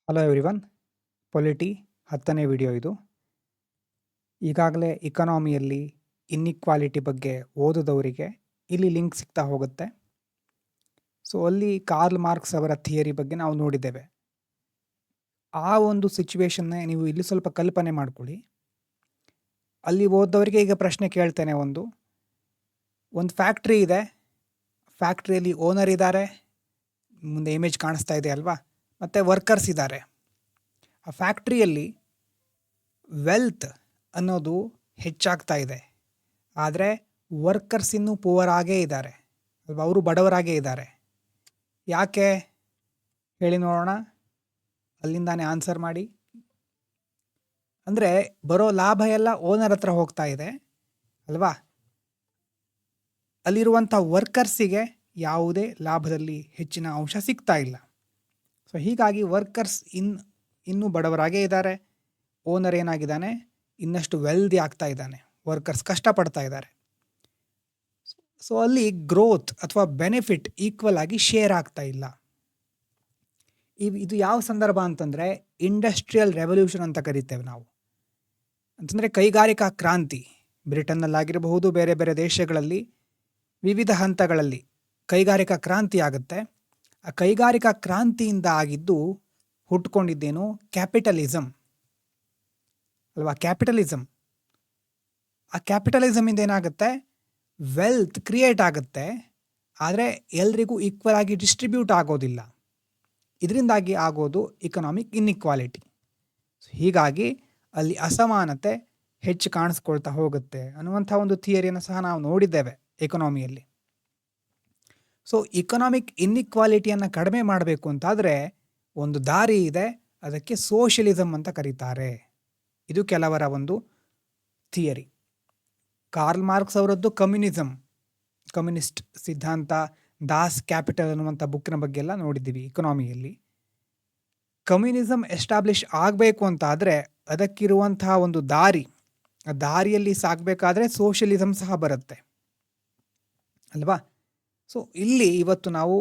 Hello everyone, polity 10ನೇ video ಇದು. ಈಗಾಗಲೇ ಇಕಾನಮಿಯಲ್ಲಿ inequality ಬಗ್ಗೆ ಓದಿದವರಿಗೆ ಇಲ್ಲಿ ಲಿಂಕ್ ಸಿಗ್ತಾ ಹೋಗುತ್ತೆ. ಸೊ ಅಲ್ಲಿ ಕಾರ್ಲ್ ಮಾರ್ಕ್ಸ್ ಅವರ ಥಿಯರಿ ಬಗ್ಗೆ ನಾವು ನೋಡಿದ್ದೇವೆ. ಆ ಒಂದು ಸಿಚುವೇಶನ್ನೇ ನೀವು ಇಲ್ಲಿ ಸ್ವಲ್ಪ ಕಲ್ಪನೆ ಮಾಡ್ಕೊಳ್ಳಿ. ಅಲ್ಲಿ ಓದೋರಿಗೆ ಈಗ ಪ್ರಶ್ನೆ ಕೇಳ್ತೇನೆ. ಒಂದು ಫ್ಯಾಕ್ಟ್ರಿ ಇದೆ, ಫ್ಯಾಕ್ಟ್ರಿಯಲ್ಲಿ ಓನರ್ ಇದ್ದಾರೆ, ಮುಂದೆ ಇಮೇಜ್ ಕಾಣಿಸ್ತಾ ಇದೆ ಅಲ್ವಾ, ಮತ್ತು ವರ್ಕರ್ಸ್ ಇದ್ದಾರೆ. ಆ ಫ್ಯಾಕ್ಟ್ರಿಯಲ್ಲಿ ವೆಲ್ತ್ ಅನ್ನೋದು ಹೆಚ್ಚಾಗ್ತಾ ಇದೆ, ಆದರೆ ವರ್ಕರ್ಸ್ ಇನ್ನೂ ಪುವರ್ ಆಗೇ ಇದ್ದಾರೆ ಅಲ್ವಾ, ಅವರು ಬಡವರಾಗೇ ಇದ್ದಾರೆ. ಯಾಕೆ ಹೇಳಿ ನೋಡೋಣ, ಅಲ್ಲಿಂದಾನೇ ಆನ್ಸರ್ ಮಾಡಿ. ಅಂದರೆ ಬರೋ ಲಾಭ ಎಲ್ಲ ಓನರ್ ಹತ್ರ ಹೋಗ್ತಾ ಇದೆ ಅಲ್ವಾ, ಅಲ್ಲಿರುವಂಥ ವರ್ಕರ್ಸಿಗೆ ಯಾವುದೇ ಲಾಭದಲ್ಲಿ ಹೆಚ್ಚಿನ ಅಂಶ ಸಿಗ್ತಾ ಇಲ್ಲ. ಸೊ ಹೀಗಾಗಿ ವರ್ಕರ್ಸ್ ಇನ್ನೂ ಬಡವರಾಗೇ ಇದ್ದಾರೆ, ಓನರ್ ಏನಾಗಿದ್ದಾನೆ ಇನ್ನಷ್ಟು ವೆಲ್ದಿ ಆಗ್ತಾ ಇದ್ದಾನೆ, ವರ್ಕರ್ಸ್ ಕಷ್ಟಪಡ್ತಾ ಇದ್ದಾರೆ. ಸೊ ಅಲ್ಲಿ ಗ್ರೋತ್ ಅಥವಾ ಬೆನಿಫಿಟ್ ಈಕ್ವಲ್ ಆಗಿ ಶೇರ್ ಆಗ್ತಾ ಇಲ್ಲ. ಇದು ಯಾವ ಸಂದರ್ಭ ಅಂತಂದರೆ ಇಂಡಸ್ಟ್ರಿಯಲ್ ರೆವಲ್ಯೂಷನ್ ಅಂತ ಕರಿತೇವೆ ನಾವು. ಅಂತಂದರೆ ಕೈಗಾರಿಕಾ ಕ್ರಾಂತಿ, ಬ್ರಿಟನ್ನಲ್ಲಾಗಿರಬಹುದು, ಬೇರೆ ಬೇರೆ ದೇಶಗಳಲ್ಲಿ ವಿವಿಧ ಹಂತಗಳಲ್ಲಿ ಕೈಗಾರಿಕಾ ಕ್ರಾಂತಿ ಆಗುತ್ತೆ. ಆ ಕೈಗಾರಿಕಾ ಕ್ರಾಂತಿಯಿಂದ ಆಗಿದ್ದು ಹುಟ್ಕೊಂಡಿದ್ದೇನು, ಕ್ಯಾಪಿಟಲಿಸಮ್ ಅಲ್ವಾ. ಕ್ಯಾಪಿಟಲಿಸಮ್, ಆ ಕ್ಯಾಪಿಟಲಿಸಮಿಂದ ಏನಾಗುತ್ತೆ, ವೆಲ್ತ್ ಕ್ರಿಯೇಟ್ ಆಗುತ್ತೆ, ಆದರೆ ಎಲ್ರಿಗೂ ಈಕ್ವಲ್ ಆಗಿ ಡಿಸ್ಟ್ರಿಬ್ಯೂಟ್ ಆಗೋದಿಲ್ಲ. ಇದರಿಂದಾಗಿ ಆಗೋದು ಇಕನಾಮಿಕ್ ಇನ್ಇಕ್ವಾಲಿಟಿ. ಹೀಗಾಗಿ ಅಲ್ಲಿ ಅಸಮಾನತೆ ಹೆಚ್ಚು ಕಾಣಿಸ್ಕೊಳ್ತಾ ಹೋಗುತ್ತೆ ಅನ್ನುವಂಥ ಒಂದು ಥಿಯರಿಯನ್ನು ಸಹ ನಾವು ನೋಡಿದ್ದೇವೆ ಎಕನಾಮಿಯಲ್ಲಿ. ಸೊ ಇಕನಾಮಿಕ್ ಇನ್ಇಕ್ವಾಲಿಟಿಯನ್ನು ಕಡಿಮೆ ಮಾಡಬೇಕು ಅಂತಾದರೆ ಒಂದು ದಾರಿ ಇದೆ, ಅದಕ್ಕೆ ಸೋಷಿಯಲಿಸಮ್ ಅಂತ ಕರೀತಾರೆ. ಇದು ಕೆಲವರ ಒಂದು ಥಿಯರಿ. ಕಾರ್ಲ್ ಮಾರ್ಕ್ಸ್ ಅವರದ್ದು ಕಮ್ಯುನಿಸ್ಟ್ ಸಿದ್ಧಾಂತ, ದಾಸ್ ಕ್ಯಾಪಿಟಲ್ ಅನ್ನುವಂಥ ಬುಕ್ಕಿನ ಬಗ್ಗೆ ಎಲ್ಲ ನೋಡಿದ್ದೀವಿ ಇಕನಾಮಿಯಲ್ಲಿ. ಕಮ್ಯುನಿಸಮ್ ಎಸ್ಟಾಬ್ಲಿಷ್ ಆಗಬೇಕು ಅಂತ ಆದರೆ ಅದಕ್ಕಿರುವಂತಹ ಒಂದು ದಾರಿ, ಆ ದಾರಿಯಲ್ಲಿ ಸಾಗಬೇಕಾದ್ರೆ ಸೋಷಿಯಲಿಸಮ್ ಸಹ ಬರುತ್ತೆ ಅಲ್ವಾ. ಸೊ ಇಲ್ಲಿ ಇವತ್ತು ನಾವು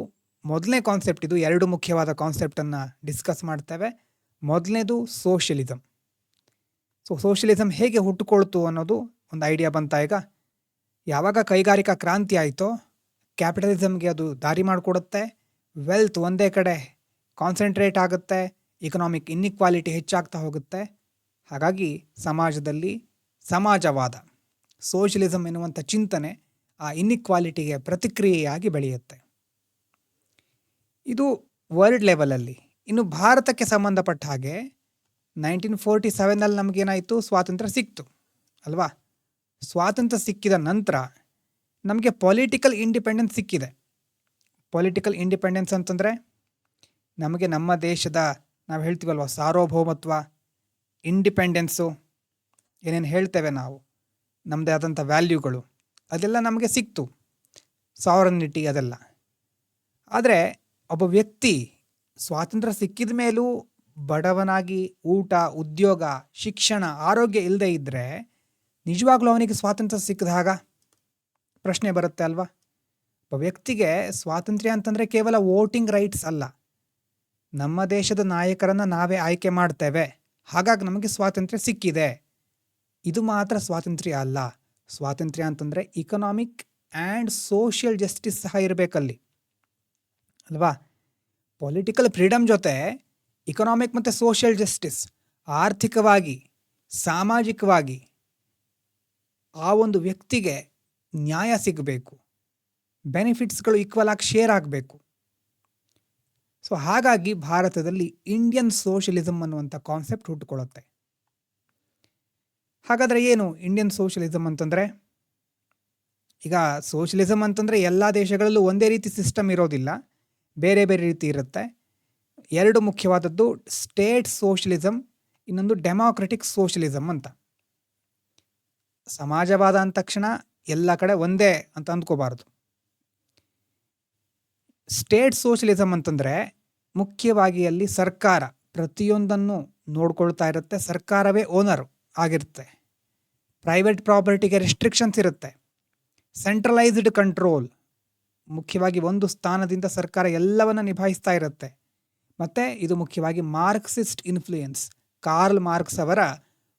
ಮೊದಲನೇ ಕಾನ್ಸೆಪ್ಟ್, ಇದು ಎರಡು ಮುಖ್ಯವಾದ ಕಾನ್ಸೆಪ್ಟನ್ನು ಡಿಸ್ಕಸ್ ಮಾಡ್ತೇವೆ. ಮೊದಲನೇದು ಸೋಷಿಯಲಿಸಮ್. ಸೊ ಸೋಷಿಯಲಿಸಮ್ ಹೇಗೆ ಹುಟ್ಟುಕೊಳ್ತು ಅನ್ನೋದು ಒಂದು ಐಡಿಯಾ ಬಂತ. ಈಗ ಯಾವಾಗ ಕೈಗಾರಿಕಾ ಕ್ರಾಂತಿ ಆಯಿತೋ ಕ್ಯಾಪಿಟಲಿಸಮ್ಗೆ ಅದು ದಾರಿ ಮಾಡಿಕೊಡುತ್ತೆ, ವೆಲ್ತ್ ಒಂದೇ ಕಡೆ ಕಾನ್ಸಂಟ್ರೇಟ್ ಆಗುತ್ತೆ, ಇಕನಾಮಿಕ್ ಇನ್ಇಕ್ವಾಲಿಟಿ ಹೆಚ್ಚಾಗ್ತಾ ಹೋಗುತ್ತೆ. ಹಾಗಾಗಿ ಸಮಾಜದಲ್ಲಿ ಸಮಾಜವಾದ, ಸೋಷಿಯಲಿಸಮ್ ಎನ್ನುವಂಥ ಚಿಂತನೆ ಆ ಇನ್ಇಕ್ವಾಲಿಟಿಗೆ ಪ್ರತಿಕ್ರಿಯೆಯಾಗಿ ಬೆಳೆಯುತ್ತೆ. ಇದು ವರ್ಲ್ಡ್ ಲೆವೆಲಲ್ಲಿ. ಇನ್ನು ಭಾರತಕ್ಕೆ ಸಂಬಂಧಪಟ್ಟ ಹಾಗೆ 1947ನಲ್ಲಿ ನಮಗೇನಾಯಿತು, ಸ್ವಾತಂತ್ರ್ಯ ಸಿಕ್ತು ಅಲ್ವಾ. ಸ್ವಾತಂತ್ರ್ಯ ಸಿಕ್ಕಿದ ನಂತರ ನಮಗೆ ಪೊಲಿಟಿಕಲ್ ಇಂಡಿಪೆಂಡೆನ್ಸ್ ಸಿಕ್ಕಿದೆ. ಪೊಲಿಟಿಕಲ್ ಇಂಡಿಪೆಂಡೆನ್ಸ್ ಅಂತಂದರೆ ನಮಗೆ ನಮ್ಮ ದೇಶದ, ನಾವು ಹೇಳ್ತೀವಲ್ವ, ಸಾರ್ವಭೌಮತ್ವ, ಇಂಡಿಪೆಂಡೆನ್ಸು, ಏನೇನು ಹೇಳ್ತೇವೆ ನಾವು, ನಮ್ಮದೇ ಆದಂಥ ವ್ಯಾಲ್ಯೂಗಳು, ಅದೆಲ್ಲ ನಮಗೆ ಸಿಕ್ತು, ಸಾವರನಿಟಿ ಅದೆಲ್ಲ. ಆದರೆ ಒಬ್ಬ ವ್ಯಕ್ತಿ ಸ್ವಾತಂತ್ರ್ಯ ಸಿಕ್ಕಿದ ಮೇಲೂ ಬಡವನಾಗಿ ಊಟ, ಉದ್ಯೋಗ, ಶಿಕ್ಷಣ, ಆರೋಗ್ಯ ಇಲ್ಲದೆ ಇದ್ದರೆ ನಿಜವಾಗ್ಲೂ ಅವನಿಗೆ ಸ್ವಾತಂತ್ರ್ಯ ಸಿಕ್ಕಿದಾಗ ಪ್ರಶ್ನೆ ಬರುತ್ತೆ ಅಲ್ವಾ. ಒಬ್ಬ ವ್ಯಕ್ತಿಗೆ ಸ್ವಾತಂತ್ರ್ಯ ಅಂತಂದರೆ ಕೇವಲ ವೋಟಿಂಗ್ ರೈಟ್ಸ್ ಅಲ್ಲ, ನಮ್ಮ ದೇಶದ ನಾಯಕರನ್ನು ನಾವೇ ಆಯ್ಕೆ ಮಾಡ್ತೇವೆ, ಹಾಗಾಗಿ ನಮಗೆ ಸ್ವಾತಂತ್ರ್ಯ ಸಿಕ್ಕಿದೆ. ಇದು ಮಾತ್ರ ಸ್ವಾತಂತ್ರ್ಯ ಅಲ್ಲ. ಸ್ವಾತಂತ್ರ್ಯ ಅಂತಂದರೆ ಇಕನಾಮಿಕ್ ಆ್ಯಂಡ್ ಸೋಷಿಯಲ್ ಜಸ್ಟಿಸ್ ಸಹ ಇರಬೇಕಲ್ಲಿ ಅಲ್ವಾ. ಪೊಲಿಟಿಕಲ್ ಫ್ರೀಡಮ್ ಜೊತೆ ಇಕನಾಮಿಕ್ ಮತ್ತು ಸೋಷಿಯಲ್ ಜಸ್ಟಿಸ್, ಆರ್ಥಿಕವಾಗಿ ಸಾಮಾಜಿಕವಾಗಿ ಆ ಒಂದು ವ್ಯಕ್ತಿಗೆ ನ್ಯಾಯ ಸಿಗಬೇಕು, ಬೆನಿಫಿಟ್ಸ್ಗಳು ಈಕ್ವಲ್ ಆಗಿ ಶೇರ್ ಆಗಬೇಕು. ಸೊ ಹಾಗಾಗಿ ಭಾರತದಲ್ಲಿ ಇಂಡಿಯನ್ ಸೋಷಿಯಲಿಸಮ್ ಅನ್ನುವಂಥ ಕಾನ್ಸೆಪ್ಟ್ ಹುಟ್ಟುಕೊಳ್ಳುತ್ತೆ. ಹಾಗಾದರೆ ಏನು ಇಂಡಿಯನ್ ಸೋಷಿಯಲಿಸಮ್ ಅಂತಂದರೆ? ಈಗ ಸೋಷಿಯಲಿಸಮ್ ಅಂತಂದರೆ ಎಲ್ಲ ದೇಶಗಳಲ್ಲೂ ಒಂದೇ ರೀತಿ ಸಿಸ್ಟಮ್ ಇರೋದಿಲ್ಲ, ಬೇರೆ ಬೇರೆ ರೀತಿ ಇರುತ್ತೆ. ಎರಡು ಮುಖ್ಯವಾದದ್ದು ಸ್ಟೇಟ್ ಸೋಷಿಯಲಿಸಮ್, ಇನ್ನೊಂದು ಡೆಮಾಕ್ರೆಟಿಕ್ ಸೋಷಿಯಲಿಸಮ್ ಅಂತ. ಸಮಾಜವಾದ ಅಂದ ತಕ್ಷಣ ಎಲ್ಲ ಕಡೆ ಒಂದೇ ಅಂತ ಅಂದ್ಕೋಬಾರ್ದು. ಸ್ಟೇಟ್ ಸೋಷಿಯಲಿಸಮ್ ಅಂತಂದರೆ ಮುಖ್ಯವಾಗಿ ಅಲ್ಲಿ ಸರ್ಕಾರ ಪ್ರತಿಯೊಂದನ್ನು ನೋಡ್ಕೊಳ್ತಾ ಇರುತ್ತೆ, ಸರ್ಕಾರವೇ ಓನರ್ ಆಗಿರುತ್ತೆ, ಪ್ರೈವೇಟ್ ಪ್ರಾಪರ್ಟಿಗೆ ರೆಸ್ಟ್ರಿಕ್ಷನ್ಸ್ ಇರುತ್ತೆ, ಸೆಂಟ್ರಲೈಸ್ಡ್ ಕಂಟ್ರೋಲ್, ಮುಖ್ಯವಾಗಿ ಒಂದು ಸ್ಥಾನದಿಂದ ಸರ್ಕಾರ ಎಲ್ಲವನ್ನು ನಿಭಾಯಿಸ್ತಾ ಇರುತ್ತೆ, ಮತ್ತು ಇದು ಮುಖ್ಯವಾಗಿ ಮಾರ್ಕ್ಸಿಸ್ಟ್ ಇನ್ಫ್ಲೂಯೆನ್ಸ್, ಕಾರ್ಲ್ ಮಾರ್ಕ್ಸ್ ಅವರ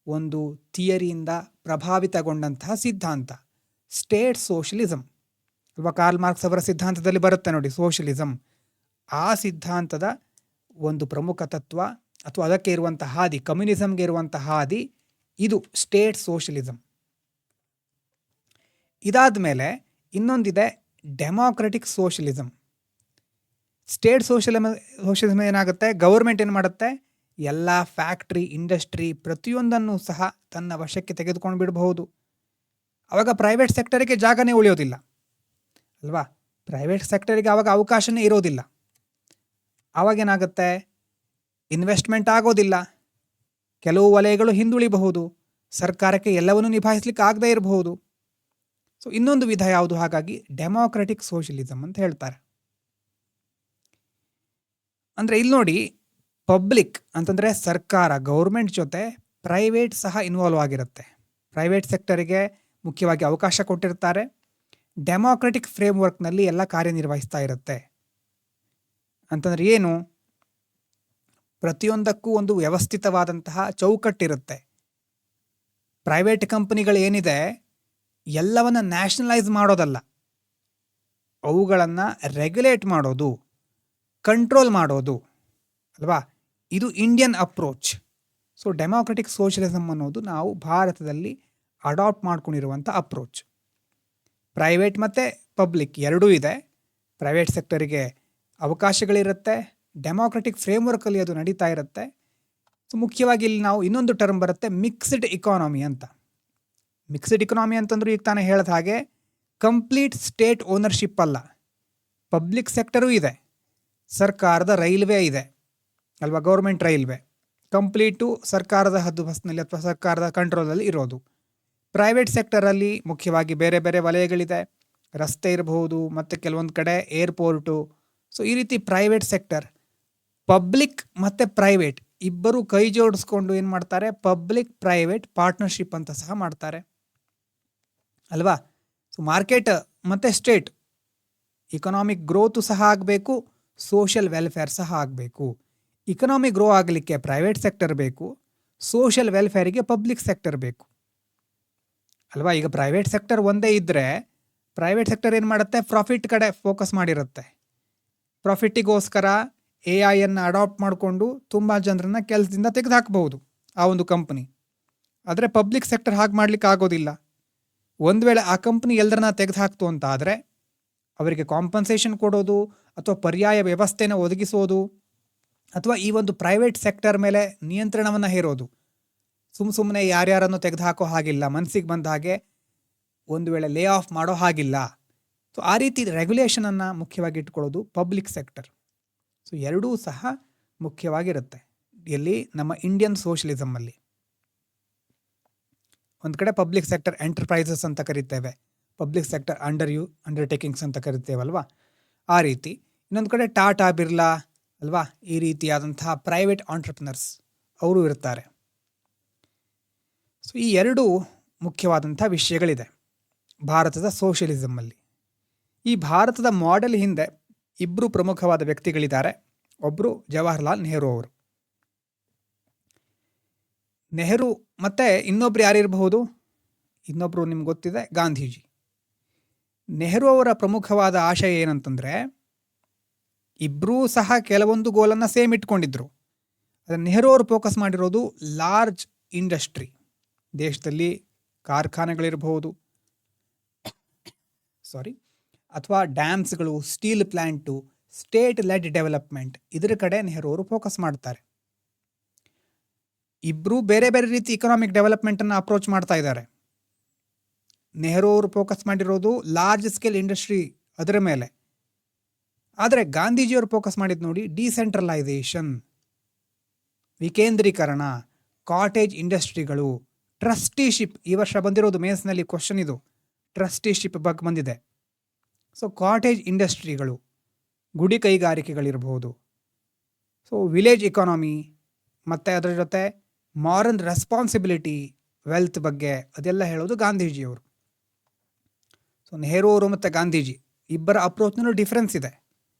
ಒಂದು ಥಿಯರಿಯಿಂದ ಪ್ರಭಾವಿತಗೊಂಡಂತಹ ಸಿದ್ಧಾಂತ ಸ್ಟೇಟ್ ಸೋಷಲಿಸಮ್ ಅಲ್ವಾ. ಕಾರ್ಲ್ ಮಾರ್ಕ್ಸ್ ಅವರ ಸಿದ್ಧಾಂತದಲ್ಲಿ ಬರುತ್ತೆ ನೋಡಿ ಸೋಷಲಿಸಮ್. ಆ ಸಿದ್ಧಾಂತದ ಒಂದು ಪ್ರಮುಖ ತತ್ವ ಅಥವಾ ಅದಕ್ಕೆ ಇರುವಂಥ ಹಾದಿ, ಕಮ್ಯುನಿಸಮ್ಗೆ ಇರುವಂಥ ಹಾದಿ ಇದು ಸ್ಟೇಟ್ ಸೋಷಲಿಸಮ್. ಇದಾದ ಮೇಲೆ ಇನ್ನೊಂದಿದೆ ಡೆಮಾಕ್ರೆಟಿಕ್ ಸೋಷಲಿಸಮ್. ಸ್ಟೇಟ್ ಸೋಷಲಿಸಮ್ ಏನಾಗುತ್ತೆ, ಗೌರ್ಮೆಂಟ್ ಏನು ಮಾಡುತ್ತೆ, ಎಲ್ಲ ಫ್ಯಾಕ್ಟ್ರಿ, ಇಂಡಸ್ಟ್ರಿ ಪ್ರತಿಯೊಂದನ್ನು ಸಹ ತನ್ನ ವಶಕ್ಕೆ ತೆಗೆದುಕೊಂಡು ಬಿಡಬಹುದು. ಆವಾಗ ಪ್ರೈವೇಟ್ ಸೆಕ್ಟರಿಗೆ ಜಾಗನೇ ಉಳಿಯೋದಿಲ್ಲ ಅಲ್ವಾ. ಪ್ರೈವೇಟ್ ಸೆಕ್ಟರಿಗೆ ಆವಾಗ ಅವಕಾಶನೇ ಇರೋದಿಲ್ಲ. ಆವಾಗೇನಾಗುತ್ತೆ, ಇನ್ವೆಸ್ಟ್ಮೆಂಟ್ ಆಗೋದಿಲ್ಲ, ಕೆಲವು ವಲಯಗಳು ಹಿಂದುಳಿಬಹುದು, ಸರ್ಕಾರಕ್ಕೆ ಎಲ್ಲವನ್ನೂ ನಿಭಾಯಿಸ್ಲಿಕ್ಕೆ ಆಗದೇ ಇರಬಹುದು. ಸೊ ಇನ್ನೊಂದು ವಿಧ ಯಾವುದು, ಹಾಗಾಗಿ ಡೆಮಾಕ್ರೆಟಿಕ್ ಸೋಷಲಿಸಮ್ ಅಂತ ಹೇಳ್ತಾರೆ. ಅಂದರೆ ಇಲ್ಲಿ ನೋಡಿ, ಪಬ್ಲಿಕ್ ಅಂತಂದರೆ ಸರ್ಕಾರ, ಗೌರ್ಮೆಂಟ್ ಜೊತೆ ಪ್ರೈವೇಟ್ ಸಹ ಇನ್ವಾಲ್ವ್ ಆಗಿರುತ್ತೆ. ಪ್ರೈವೇಟ್ ಸೆಕ್ಟರಿಗೆ ಮುಖ್ಯವಾಗಿ ಅವಕಾಶ ಕೊಟ್ಟಿರ್ತಾರೆ. ಡೆಮಾಕ್ರೆಟಿಕ್ ಫ್ರೇಮ್ವರ್ಕ್ನಲ್ಲಿ ಎಲ್ಲ ಕಾರ್ಯನಿರ್ವಹಿಸ್ತಾ ಇರುತ್ತೆ. ಅಂತಂದರೆ ಏನು, ಪ್ರತಿಯೊಂದಕ್ಕೂ ಒಂದು ವ್ಯವಸ್ಥಿತವಾದಂತಹ ಚೌಕಟ್ಟಿರುತ್ತೆ. ಪ್ರೈವೇಟ್ ಕಂಪನಿಗಳು ಏನಿದೆ ಎಲ್ಲವನ್ನ ನ್ಯಾಷನಲೈಸ್ ಮಾಡೋದಲ್ಲ, ಅವುಗಳನ್ನು ರೆಗ್ಯುಲೇಟ್ ಮಾಡೋದು, ಕಂಟ್ರೋಲ್ ಮಾಡೋದು ಅಲ್ವಾ. ಇದು Indian approach. So democratic socialism ಅನ್ನೋದು ನಾವು ಭಾರತದಲ್ಲಿ ಅಡಾಪ್ಟ್ ಮಾಡ್ಕೊಂಡಿರುವಂಥ ಅಪ್ರೋಚ್. ಪ್ರೈವೇಟ್ ಮತ್ತು ಪಬ್ಲಿಕ್ ಎರಡೂ ಇದೆ. ಪ್ರೈವೇಟ್ ಸೆಕ್ಟರಿಗೆ ಅವಕಾಶಗಳಿರುತ್ತೆ, ಡೆಮಾಕ್ರೆಟಿಕ್ ಫ್ರೇಮ್ವರ್ಕಲ್ಲಿ ಅದು ನಡೀತಾ ಇರುತ್ತೆ. ಸೊ ಮುಖ್ಯವಾಗಿ ಇಲ್ಲಿ ನಾವು ಇನ್ನೊಂದು ಟರ್ಮ್ ಬರುತ್ತೆ, ಮಿಕ್ಸ್ಡ್ ಇಕಾನಮಿ ಅಂತ. ಮಿಕ್ಸ್ಡ್ ಇಕಾನಮಿ ಅಂತಂದ್ರೂ ಈಗ ತಾನೇ ಹೇಳಿದ ಹಾಗೆ ಕಂಪ್ಲೀಟ್ ಸ್ಟೇಟ್ ಓನರ್ಶಿಪ್ ಅಲ್ಲ, ಪಬ್ಲಿಕ್ ಸೆಕ್ಟರೂ ಇದೆ, ಸರ್ಕಾರದ ರೈಲ್ವೆ ಇದೆ ಅಲ್ವಾ, ಗೌರ್ಮೆಂಟ್ ರೈಲ್ವೆ ಕಂಪ್ಲೀಟು ಸರ್ಕಾರದ ಹದ್ದುಬಸ್ತಿನಲ್ಲಿ ಅಥವಾ ಸರ್ಕಾರದ ಕಂಟ್ರೋಲಲ್ಲಿ ಇರೋದು. ಪ್ರೈವೇಟ್ ಸೆಕ್ಟರಲ್ಲಿ ಮುಖ್ಯವಾಗಿ ಬೇರೆ ಬೇರೆ ವಲಯಗಳಿದೆ, ರಸ್ತೆ ಇರಬಹುದು ಮತ್ತು ಕೆಲವೊಂದು ಕಡೆ ಏರ್ಪೋರ್ಟು. ಸೊ ಈ ರೀತಿ ಪ್ರೈವೇಟ್ ಸೆಕ್ಟರ್, ಪಬ್ಲಿಕ್ ಮತ್ತು ಪ್ರೈವೇಟ್ ಇಬ್ಬರು ಕೈ ಜೋಡಿಸ್ಕೊಂಡು ಏನು ಮಾಡ್ತಾರೆ, ಪಬ್ಲಿಕ್ ಪ್ರೈವೇಟ್ ಪಾರ್ಟ್ನರ್ಶಿಪ್ ಅಂತ ಸಹ ಮಾಡ್ತಾರೆ ಅಲ್ವಾ. ಸೊ ಮಾರ್ಕೆಟ್ ಮತ್ತು ಸ್ಟೇಟ್ ಇಕನಾಮಿಕ್ ಗ್ರೋತು ಸಹ ಆಗಬೇಕು, ಸೋಷಿಯಲ್ ವೆಲ್ಫೇರ್ ಸಹ ಆಗಬೇಕು. ಇಕನಾಮಿಕ್ ಗ್ರೋ ಆಗಲಿಕ್ಕೆ ಪ್ರೈವೇಟ್ ಸೆಕ್ಟರ್ ಬೇಕು, ಸೋಷಿಯಲ್ ವೆಲ್ಫೇರಿಗೆ ಪಬ್ಲಿಕ್ ಸೆಕ್ಟರ್ ಬೇಕು ಅಲ್ವಾ. ಈಗ ಪ್ರೈವೇಟ್ ಸೆಕ್ಟರ್ ಒಂದೇ ಇದ್ದರೆ ಪ್ರೈವೇಟ್ ಸೆಕ್ಟರ್ ಏನು ಮಾಡುತ್ತೆ, ಪ್ರಾಫಿಟ್ ಕಡೆ ಫೋಕಸ್ ಮಾಡಿರುತ್ತೆ. ಪ್ರಾಫಿಟ್ಟಿಗೋಸ್ಕರ AI ಅಡಾಪ್ಟ್ ಮಾಡಿಕೊಂಡು ತುಂಬ ಜನರನ್ನ ಕೆಲಸದಿಂದ ತೆಗೆದುಹಾಕಬಹುದು ಆ ಒಂದು ಕಂಪ್ನಿ. ಆದರೆ ಪಬ್ಲಿಕ್ ಸೆಕ್ಟರ್ ಹಾಗೆ ಮಾಡಲಿಕ್ಕೆ ಆಗೋದಿಲ್ಲ. ಒಂದು ವೇಳೆ ಆ ಕಂಪ್ನಿ ಎಲ್ಲರನ್ನ ತೆಗೆದುಹಾಕ್ತು ಅಂತ ಆದರೆ ಅವರಿಗೆ ಕಾಂಪನ್ಸೇಷನ್ ಕೊಡೋದು ಅಥವಾ ಪರ್ಯಾಯ ವ್ಯವಸ್ಥೆನ ಒದಗಿಸೋದು ಅಥವಾ ಈ ಒಂದು ಪ್ರೈವೇಟ್ ಸೆಕ್ಟರ್ ಮೇಲೆ ನಿಯಂತ್ರಣವನ್ನು ಹೇರೋದು, ಸುಮ್ಮನೆ ಯಾರ್ಯಾರನ್ನು ತೆಗೆದುಹಾಕೋ ಹಾಗಿಲ್ಲ, ಮನಸ್ಸಿಗೆ ಬಂದ ಹಾಗೆ ಒಂದು ವೇಳೆ ಲೇ ಆಫ್ ಮಾಡೋ ಹಾಗಿಲ್ಲ. ಸೊ ಆ ರೀತಿ ರೆಗ್ಯುಲೇಷನನ್ನು ಮುಖ್ಯವಾಗಿ ಇಟ್ಕೊಳ್ಳೋದು ಪಬ್ಲಿಕ್ ಸೆಕ್ಟರ್. ಸೊ ಎರಡೂ ಸಹ ಮುಖ್ಯವಾಗಿರುತ್ತೆ ಎಲ್ಲಿ, ನಮ್ಮ ಇಂಡಿಯನ್ ಸೋಷಲಿಸಮಲ್ಲಿ. ಒಂದು ಕಡೆ ಪಬ್ಲಿಕ್ ಸೆಕ್ಟರ್ ಎಂಟರ್ಪ್ರೈಸಸ್ ಅಂತ ಕರಿತೇವೆ, ಪಬ್ಲಿಕ್ ಸೆಕ್ಟರ್ ಅಂಡರ್ಟೇಕಿಂಗ್ಸ್ ಅಂತ ಕರಿತೇವಲ್ವಾ, ಆ ರೀತಿ. ಇನ್ನೊಂದು ಕಡೆ ಟಾಟಾ, ಬಿರ್ಲಾ ಅಲ್ವಾ, ಈ ರೀತಿಯಾದಂತಹ ಪ್ರೈವೇಟ್ ಆಂಟ್ರಪ್ರಿನರ್ಸ್ ಅವರು ಇರ್ತಾರೆ. ಸೊ ಈ ಎರಡು ಮುಖ್ಯವಾದಂಥ ವಿಷಯಗಳಿದೆ ಭಾರತದ ಸೋಷಲಿಸಮಲ್ಲಿ. ಈ ಭಾರತದ ಮಾಡೆಲ್ ಹಿಂದೆ ಇಬ್ಬರು ಪ್ರಮುಖವಾದ ವ್ಯಕ್ತಿಗಳಿದ್ದಾರೆ. ಒಬ್ಬರು ಜವಾಹರ್ಲಾಲ್ ನೆಹರು ಅವರು. ನೆಹರು ಮತ್ತು ಇನ್ನೊಬ್ರು ಯಾರಿರಬಹುದು, ಇನ್ನೊಬ್ಬರು ನಿಮ್ಗೆ ಗೊತ್ತಿದೆ, ಗಾಂಧೀಜಿ. ನೆಹರು ಅವರ ಪ್ರಮುಖವಾದ ಆಶಯ ಏನಂತಂದರೆ, ಇಬ್ಬರೂ ಸಹ ಕೆಲವೊಂದು ಗೋಲನ್ನು ಸೇಮ್ ಇಟ್ಕೊಂಡಿದ್ರು. ಅದನ್ನು ನೆಹರು ಅವರು ಫೋಕಸ್ ಮಾಡಿರೋದು ಲಾರ್ಜ್ ಇಂಡಸ್ಟ್ರಿ, ದೇಶದಲ್ಲಿ ಕಾರ್ಖಾನೆಗಳಿರಬಹುದು ಅಥವಾ ಡ್ಯಾಮ್ಸ್ಗಳು, steel plant, state led development, ಇದರ ಕಡೆ ನೆಹರು ಅವರು ಫೋಕಸ್ ಮಾಡ್ತಾರೆ. ಇಬ್ಬರೂ ಬೇರೆ ಬೇರೆ ರೀತಿ ಇಕನಾಮಿಕ್ ಡೆವಲಪ್ಮೆಂಟನ್ನು ಅಪ್ರೋಚ್ ಮಾಡ್ತಾ ಇದ್ದಾರೆ. ನೆಹರು ಅವರು ಫೋಕಸ್ ಮಾಡಿರೋದು ಲಾರ್ಜ್ ಸ್ಕೇಲ್ ಇಂಡಸ್ಟ್ರಿ, ಅದರ ಮೇಲೆ. ಆದರೆ ಗಾಂಧೀಜಿಯವರು ಫೋಕಸ್ ಮಾಡಿದ್ದು ನೋಡಿ ಡಿಸೆಂಟ್ರಲೈಸೇಷನ್, ವಿಕೇಂದ್ರೀಕರಣ, ಕಾಟೇಜ್ ಇಂಡಸ್ಟ್ರಿಗಳು, ಟ್ರಸ್ಟಿಶಿಪ್. ಈ ವರ್ಷ ಬಂದಿರೋದು ಮೇನ್ಸ್ನಲ್ಲಿ ಕ್ವಶನ್ ಇದು, ಟ್ರಸ್ಟಿಶಿಪ್ ಬಗ್ಗೆ ಬಂದಿದೆ. ಸೊ ಕಾಟೇಜ್ ಇಂಡಸ್ಟ್ರಿಗಳು, ಗುಡಿ ಕೈಗಾರಿಕೆಗಳಿರ್ಬೋದು. ಸೊ ವಿಲೇಜ್ ಇಕಾನಮಿ ಮತ್ತು ಅದರ ಜೊತೆ ಮಾರಲ್ ರೆಸ್ಪಾನ್ಸಿಬಿಲಿಟಿ, ವೆಲ್ತ್ ಬಗ್ಗೆ ಅದೆಲ್ಲ ಹೇಳೋದು ಗಾಂಧೀಜಿಯವರು. ಸೊ ನೆಹರು ಅವರು ಮತ್ತು ಗಾಂಧೀಜಿ ಇಬ್ಬರ ಅಪ್ರೋಚ್ನಲ್ಲೂ ಡಿಫ್ರೆನ್ಸ್ ಇದೆ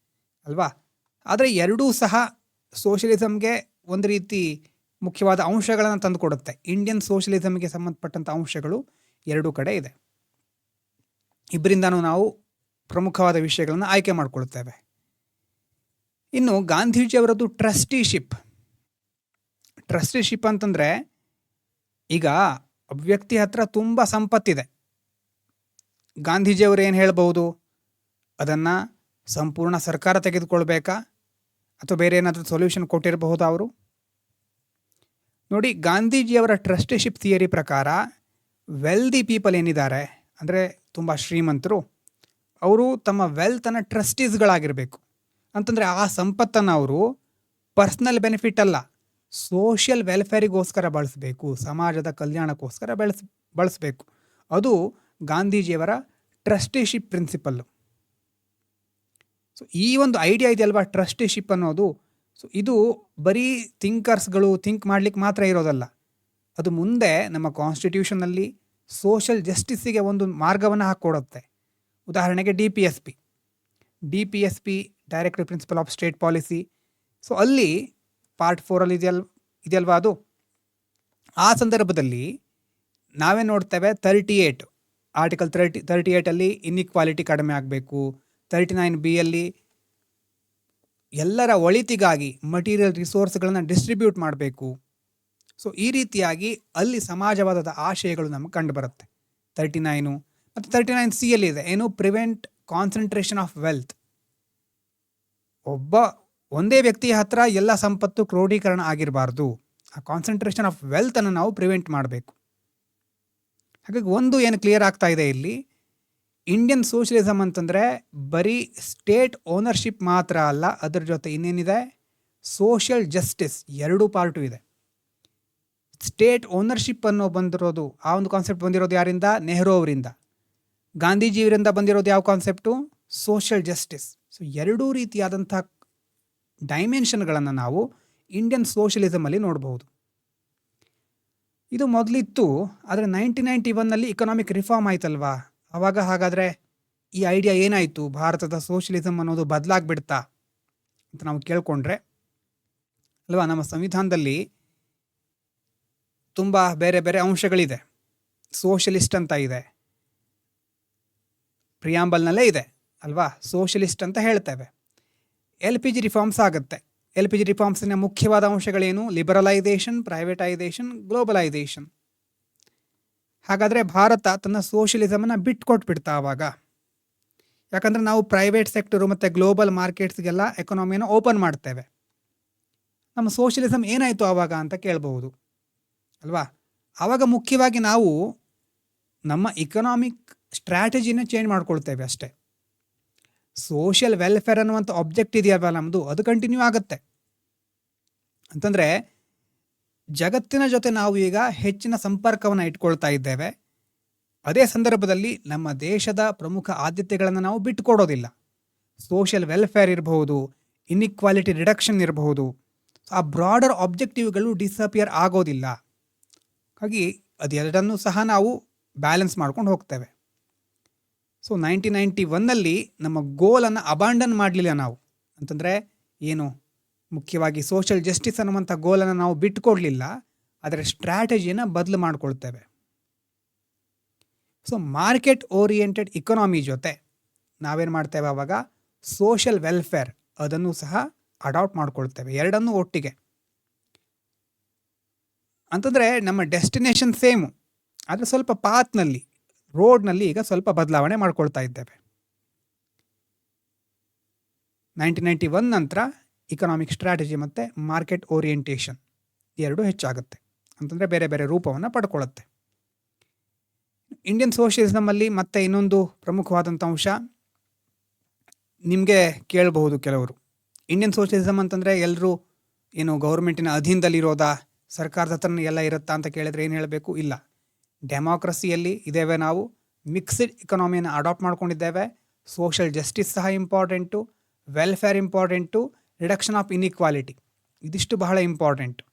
ಅಲ್ವಾ. ಆದರೆ ಎರಡೂ ಸಹ ಸೋಷಿಯಲಿಸಮ್ಗೆ ಒಂದು ರೀತಿ ಮುಖ್ಯವಾದ ಅಂಶಗಳನ್ನು ತಂದುಕೊಡುತ್ತೆ. ಇಂಡಿಯನ್ ಸೋಷಿಯಲಿಸಮ್ಗೆ ಸಂಬಂಧಪಟ್ಟಂಥ ಅಂಶಗಳು ಎರಡೂ ಕಡೆ ಇದೆ. ಇಬ್ಬರಿಂದನೂ ನಾವು ಪ್ರಮುಖವಾದ ವಿಷಯಗಳನ್ನು ಆಯ್ಕೆ ಮಾಡಿಕೊಳ್ತೇವೆ. ಇನ್ನು ಗಾಂಧೀಜಿಯವರದ್ದು ಟ್ರಸ್ಟಿಶಿಪ್ ಅಂತಂದರೆ, ಈಗ ವ್ಯಕ್ತಿ ಹತ್ರ ತುಂಬ ಸಂಪತ್ತಿದೆ, ಗಾಂಧೀಜಿಯವರು ಏನು ಹೇಳ್ಬೋದು, ಅದನ್ನು ಸಂಪೂರ್ಣ ಸರ್ಕಾರ ತೆಗೆದುಕೊಳ್ಬೇಕಾ ಅಥವಾ ಬೇರೆ ಏನಾದರೂ ಸೊಲ್ಯೂಷನ್ ಕೊಟ್ಟಿರಬಹುದಾ ಅವರು? ನೋಡಿ, ಗಾಂಧೀಜಿಯವರ ಟ್ರಸ್ಟಿಶಿಪ್ ಥಿಯರಿ ಪ್ರಕಾರ ವೆಲ್ದಿ ಪೀಪಲ್ ಏನಿದ್ದಾರೆ, ಅಂದರೆ ತುಂಬ ಶ್ರೀಮಂತರು, ಅವರು ತಮ್ಮ ವೆಲ್ತನ್ನು ಟ್ರಸ್ಟೀಸ್ಗಳಾಗಿರಬೇಕು. ಅಂತಂದರೆ ಆ ಸಂಪತ್ತನ್ನು ಅವರು ಪರ್ಸ್ನಲ್ ಬೆನಿಫಿಟ್ ಅಲ್ಲ, ಸೋಷಿಯಲ್ ವೆಲ್ಫೇರಿಗೋಸ್ಕರ ಬಳಸಬೇಕು, ಸಮಾಜದ ಕಲ್ಯಾಣಕ್ಕೋಸ್ಕರ ಬಳಸಬೇಕು. ಅದು ಗಾಂಧೀಜಿಯವರ ಟ್ರಸ್ಟಿಶಿಪ್ ಪ್ರಿನ್ಸಿಪಲ್ಲು. ಸೊ ಈ ಒಂದು ಐಡಿಯಾ ಇದೆಯಲ್ವಾ, ಟ್ರಸ್ಟಿಶಿಪ್ ಅನ್ನೋದು, ಸೊ ಇದು ಬರೀ ಥಿಂಕರ್ಸ್ಗಳು ಥಿಂಕ್ ಮಾಡಲಿಕ್ಕೆ ಮಾತ್ರ ಇರೋದಲ್ಲ, ಅದು ಮುಂದೆ ನಮ್ಮ ಕಾನ್ಸ್ಟಿಟ್ಯೂಷನಲ್ಲಿ ಸೋಷಲ್ ಜಸ್ಟಿಸ್ಸಿಗೆ ಒಂದು ಮಾರ್ಗವನ್ನು ಹಾಕ್ಕೊಡುತ್ತೆ. ಉದಾಹರಣೆಗೆ D P S P directive principle of state policy. So ಅಲ್ಲಿ ಪಾರ್ಟ್ 4 ಇದೆಯಲ್ವಾ ಅದು. ಆ ಸಂದರ್ಭದಲ್ಲಿ ನಾವೇ ನೋಡ್ತೇವೆ, ಆರ್ಟಿಕಲ್ 38 ಇನ್ಇಕ್ವಾಲಿಟಿ ಕಡಿಮೆ ಆಗಬೇಕು, 39B ಎಲ್ಲರ ಒಳಿತಿಗಾಗಿ ಮಟೀರಿಯಲ್ ರಿಸೋರ್ಸ್ಗಳನ್ನು ಡಿಸ್ಟ್ರಿಬ್ಯೂಟ್ ಮಾಡಬೇಕು. ಸೊ ಈ ರೀತಿಯಾಗಿ ಅಲ್ಲಿ ಸಮಾಜವಾದದ ಆಶಯಗಳು ನಮಗೆ ಕಂಡುಬರುತ್ತೆ. 39 ಮತ್ತು 39C ಇದೆ, ಏನು, ಪ್ರಿವೆಂಟ್ ಕಾನ್ಸಂಟ್ರೇಷನ್ ಆಫ್ ವೆಲ್ತ್. ಒಂದೇ ವ್ಯಕ್ತಿಯ ಹತ್ರ ಎಲ್ಲ ಸಂಪತ್ತು ಕ್ರೋಢೀಕರಣ ಆಗಿರಬಾರ್ದು, ಆ ಕಾನ್ಸಂಟ್ರೇಷನ್ ಆಫ್ ವೆಲ್ತನ್ನು ನಾವು ಪ್ರಿವೆಂಟ್ ಮಾಡಬೇಕು. ಹಾಗಾಗಿ ಒಂದು ಏನು ಕ್ಲಿಯರ್ ಆಗ್ತಾ ಇದೆ ಇಲ್ಲಿ, ಇಂಡಿಯನ್ ಸೋಷಿಯಲಿಸಮ್ ಅಂತಂದರೆ ಬರೀ ಸ್ಟೇಟ್ ಓನರ್ಶಿಪ್ ಮಾತ್ರ ಅಲ್ಲ, ಅದರ ಜೊತೆ ಇನ್ನೇನಿದೆ, ಸೋಷಿಯಲ್ ಜಸ್ಟಿಸ್ ಎರಡೂ ಪಾರ್ಟು ಇದೆ. ಸ್ಟೇಟ್ ಓನರ್ಶಿಪ್ ಅನ್ನೋ ಬಂದಿರೋದು, ಆ ಒಂದು ಕಾನ್ಸೆಪ್ಟ್ ಬಂದಿರೋದು ಯಾರಿಂದ? ನೆಹರು ಅವರಿಂದ. ಗಾಂಧೀಜಿಯವರಿಂದ ಬಂದಿರೋದು ಯಾವ ಕಾನ್ಸೆಪ್ಟು? Social justice. ಸೊ ಎರಡೂ ರೀತಿಯಾದಂಥ ಡೈಮೆನ್ಷನ್ಗಳನ್ನು ನಾವು ಇಂಡಿಯನ್ ಸೋಷಿಯಲಿಸಮಲ್ಲಿ ನೋಡಬಹುದು. ಇದು ಮೊದಲಿತ್ತು, ಆದರೆ 1991 ಇಕನಾಮಿಕ್ ರಿಫಾರ್ಮ್ ಆಯ್ತಲ್ವಾ, ಆವಾಗ ಹಾಗಾದರೆ ಈ ಐಡಿಯಾ ಏನಾಯಿತು, ಭಾರತದ ಸೋಷಿಯಲಿಸಮ್ ಅನ್ನೋದು ಬದಲಾಗ್ಬಿಡ್ತಾ ಅಂತ ನಾವು ಕೇಳ್ಕೊಂಡ್ರೆ ಅಲ್ವಾ, ನಮ್ಮ ಸಂವಿಧಾನದಲ್ಲಿ ತುಂಬ ಬೇರೆ ಬೇರೆ ಅಂಶಗಳಿದೆ. ಸೋಷಲಿಸ್ಟ್ ಅಂತ ಇದೆ, ಪ್ರಿಯಾಂಬಲ್ನಲ್ಲೇ ಇದೆ ಅಲ್ವಾ, ಸೋಷಲಿಸ್ಟ್ ಅಂತ ಹೇಳ್ತೇವೆ. LPG ರಿಫಾರ್ಮ್ಸ್ ಆಗುತ್ತೆ. LPG ರಿಫಾರ್ಮ್ಸ್ನ ಮುಖ್ಯವಾದ ಅಂಶಗಳೇನು? Liberalisation, privatisation, globalisation. ಹಾಗಾದರೆ ಭಾರತ ತನ್ನ ಸೋಷಿಯಲಿಸಮನ್ನು ಬಿಟ್ಕೊಟ್ಬಿಡ್ತಾ ಆವಾಗ. ಯಾಕಂದರೆ ನಾವು ಪ್ರೈವೇಟ್ ಸೆಕ್ಟರು ಮತ್ತು ಗ್ಲೋಬಲ್ ಮಾರ್ಕೆಟ್ಸ್ಗೆಲ್ಲ ಎಕಾನಮಿಯನ್ನು ಓಪನ್ ಮಾಡ್ತೇವೆ. ನಮ್ಮ ಸೋಷಿಯಲಿಸಮ್ ಏನಾಯಿತು ಆವಾಗ ಅಂತ ಕೇಳಬಹುದು ಅಲ್ವಾ. ಆವಾಗ ಮುಖ್ಯವಾಗಿ ನಾವು ನಮ್ಮ ಇಕನಾಮಿಕ್ ಸ್ಟ್ರಾಟಜಿನ ಚೇಂಜ್ ಮಾಡ್ಕೊಳ್ತೇವೆ ಅಷ್ಟೇ. ಸೋಷಿಯಲ್ ವೆಲ್ಫೇರ್ ಅನ್ನುವಂಥ ಆಬ್ಜೆಕ್ಟ್ ಇದೆಯಲ್ವ ನಮ್ಮದು, ಅದು ಕಂಟಿನ್ಯೂ ಆಗುತ್ತೆ. ಅಂತಂದರೆ ಜಗತ್ತಿನ ಜೊತೆ ನಾವು ಈಗ ಹೆಚ್ಚಿನ ಸಂಪರ್ಕವನ್ನು ಇಟ್ಕೊಳ್ತಾ ಇದ್ದೇವೆ. ಅದೇ ಸಂದರ್ಭದಲ್ಲಿ ನಮ್ಮ ದೇಶದ ಪ್ರಮುಖ ಆದ್ಯತೆಗಳನ್ನು ನಾವು ಬಿಟ್ಟುಕೊಡೋದಿಲ್ಲ. ಸೋಷಿಯಲ್ ವೆಲ್ಫೇರ್ ಇರಬಹುದು, ಇನ್ಇಕ್ವಾಲಿಟಿ ರಿಡಕ್ಷನ್ ಇರಬಹುದು, ಆ ಬ್ರಾಡರ್ ಆಬ್ಜೆಕ್ಟಿವ್ಗಳು ಡಿಸಪಿಯರ್ ಆಗೋದಿಲ್ಲ. ಹಾಗಾಗಿ ಅದೆರಡನ್ನೂ ಸಹ ನಾವು ಬ್ಯಾಲೆನ್ಸ್ ಮಾಡ್ಕೊಂಡು ಹೋಗ್ತೇವೆ. ಸೊ 1991 ನಮ್ಮ ಗೋಲನ್ನು ಅಬಾಂಡನ್ ಮಾಡಲಿಲ್ಲ ನಾವು. ಅಂತಂದರೆ ಏನು, ಮುಖ್ಯವಾಗಿ ಸೋಷಿಯಲ್ ಜಸ್ಟಿಸ್ ಅನ್ನುವಂಥ ಗೋಲನ್ನು ನಾವು ಬಿಟ್ಟುಕೊಡ್ಲಿಲ್ಲ, ಅದರ ಸ್ಟ್ರಾಟಜಿಯನ್ನು ಬದಲು ಮಾಡ್ಕೊಳ್ತೇವೆ. ಸೊ ಮಾರ್ಕೆಟ್ ಓರಿಯೆಂಟೆಡ್ ಇಕನಾಮಿ ಜೊತೆ ನಾವೇನು ಮಾಡ್ತೇವೆ ಆವಾಗ, ಸೋಷಿಯಲ್ ವೆಲ್ಫೇರ್ ಅದನ್ನು ಸಹ ಅಡಾಪ್ಟ್ ಮಾಡ್ಕೊಳ್ತೇವೆ, ಎರಡನ್ನೂ ಒಟ್ಟಿಗೆ. ಅಂತಂದರೆ ನಮ್ಮ ಡೆಸ್ಟಿನೇಷನ್ ಸೇಮು, ಆದರೆ ಸ್ವಲ್ಪ ಪಾತ್ನಲ್ಲಿ, ರೋಡ್ನಲ್ಲಿ ಈಗ ಸ್ವಲ್ಪ ಬದಲಾವಣೆ ಮಾಡ್ಕೊಳ್ತಾ ಇದ್ದೇವೆ. 1991 ನಂತರ ಇಕನಾಮಿಕ್ ಸ್ಟ್ರಾಟಜಿ ಮತ್ತು ಮಾರ್ಕೆಟ್ ಓರಿಯೆಂಟೇಷನ್ ಎರಡು ಹೆಚ್ಚಾಗುತ್ತೆ, ಅಂತಂದರೆ ಬೇರೆ ಬೇರೆ ರೂಪವನ್ನು ಪಡ್ಕೊಳ್ಳುತ್ತೆ. ಇಂಡಿಯನ್ ಸೋಷಿಯಲಿಸಮಲ್ಲಿ ಮತ್ತೆ ಇನ್ನೊಂದು ಪ್ರಮುಖವಾದಂಥ ಅಂಶ ನಿಮಗೆ ಕೇಳಬಹುದು ಕೆಲವರು, ಇಂಡಿಯನ್ ಸೋಷಿಯಲಿಸಮ್ ಅಂತಂದರೆ ಎಲ್ಲರೂ ಏನು ಗೌರ್ಮೆಂಟಿನ ಅಧೀನದಲ್ಲಿರೋದಾ, ಸರ್ಕಾರದ ಹತ್ರನೇ ಎಲ್ಲ ಇರುತ್ತಾ ಅಂತ ಕೇಳಿದರೆ ಏನು ಹೇಳಬೇಕು? ಇಲ್ಲ, ಡೆಮಾಕ್ರಸಿಯಲ್ಲಿ ಇದ್ದೇವೆ ನಾವು, ಮಿಕ್ಸ್ಡ್ ಇಕನಾಮಿಯನ್ನು ಅಡಾಪ್ಟ್ ಮಾಡ್ಕೊಂಡಿದ್ದೇವೆ, ಸೋಷಿಯಲ್ ಜಸ್ಟಿಸ್ ಸಹ important, welfare important, reduction of inequality ಇದಿಷ್ಟು ಬಹಳ ಇಂಪಾರ್ಟೆಂಟು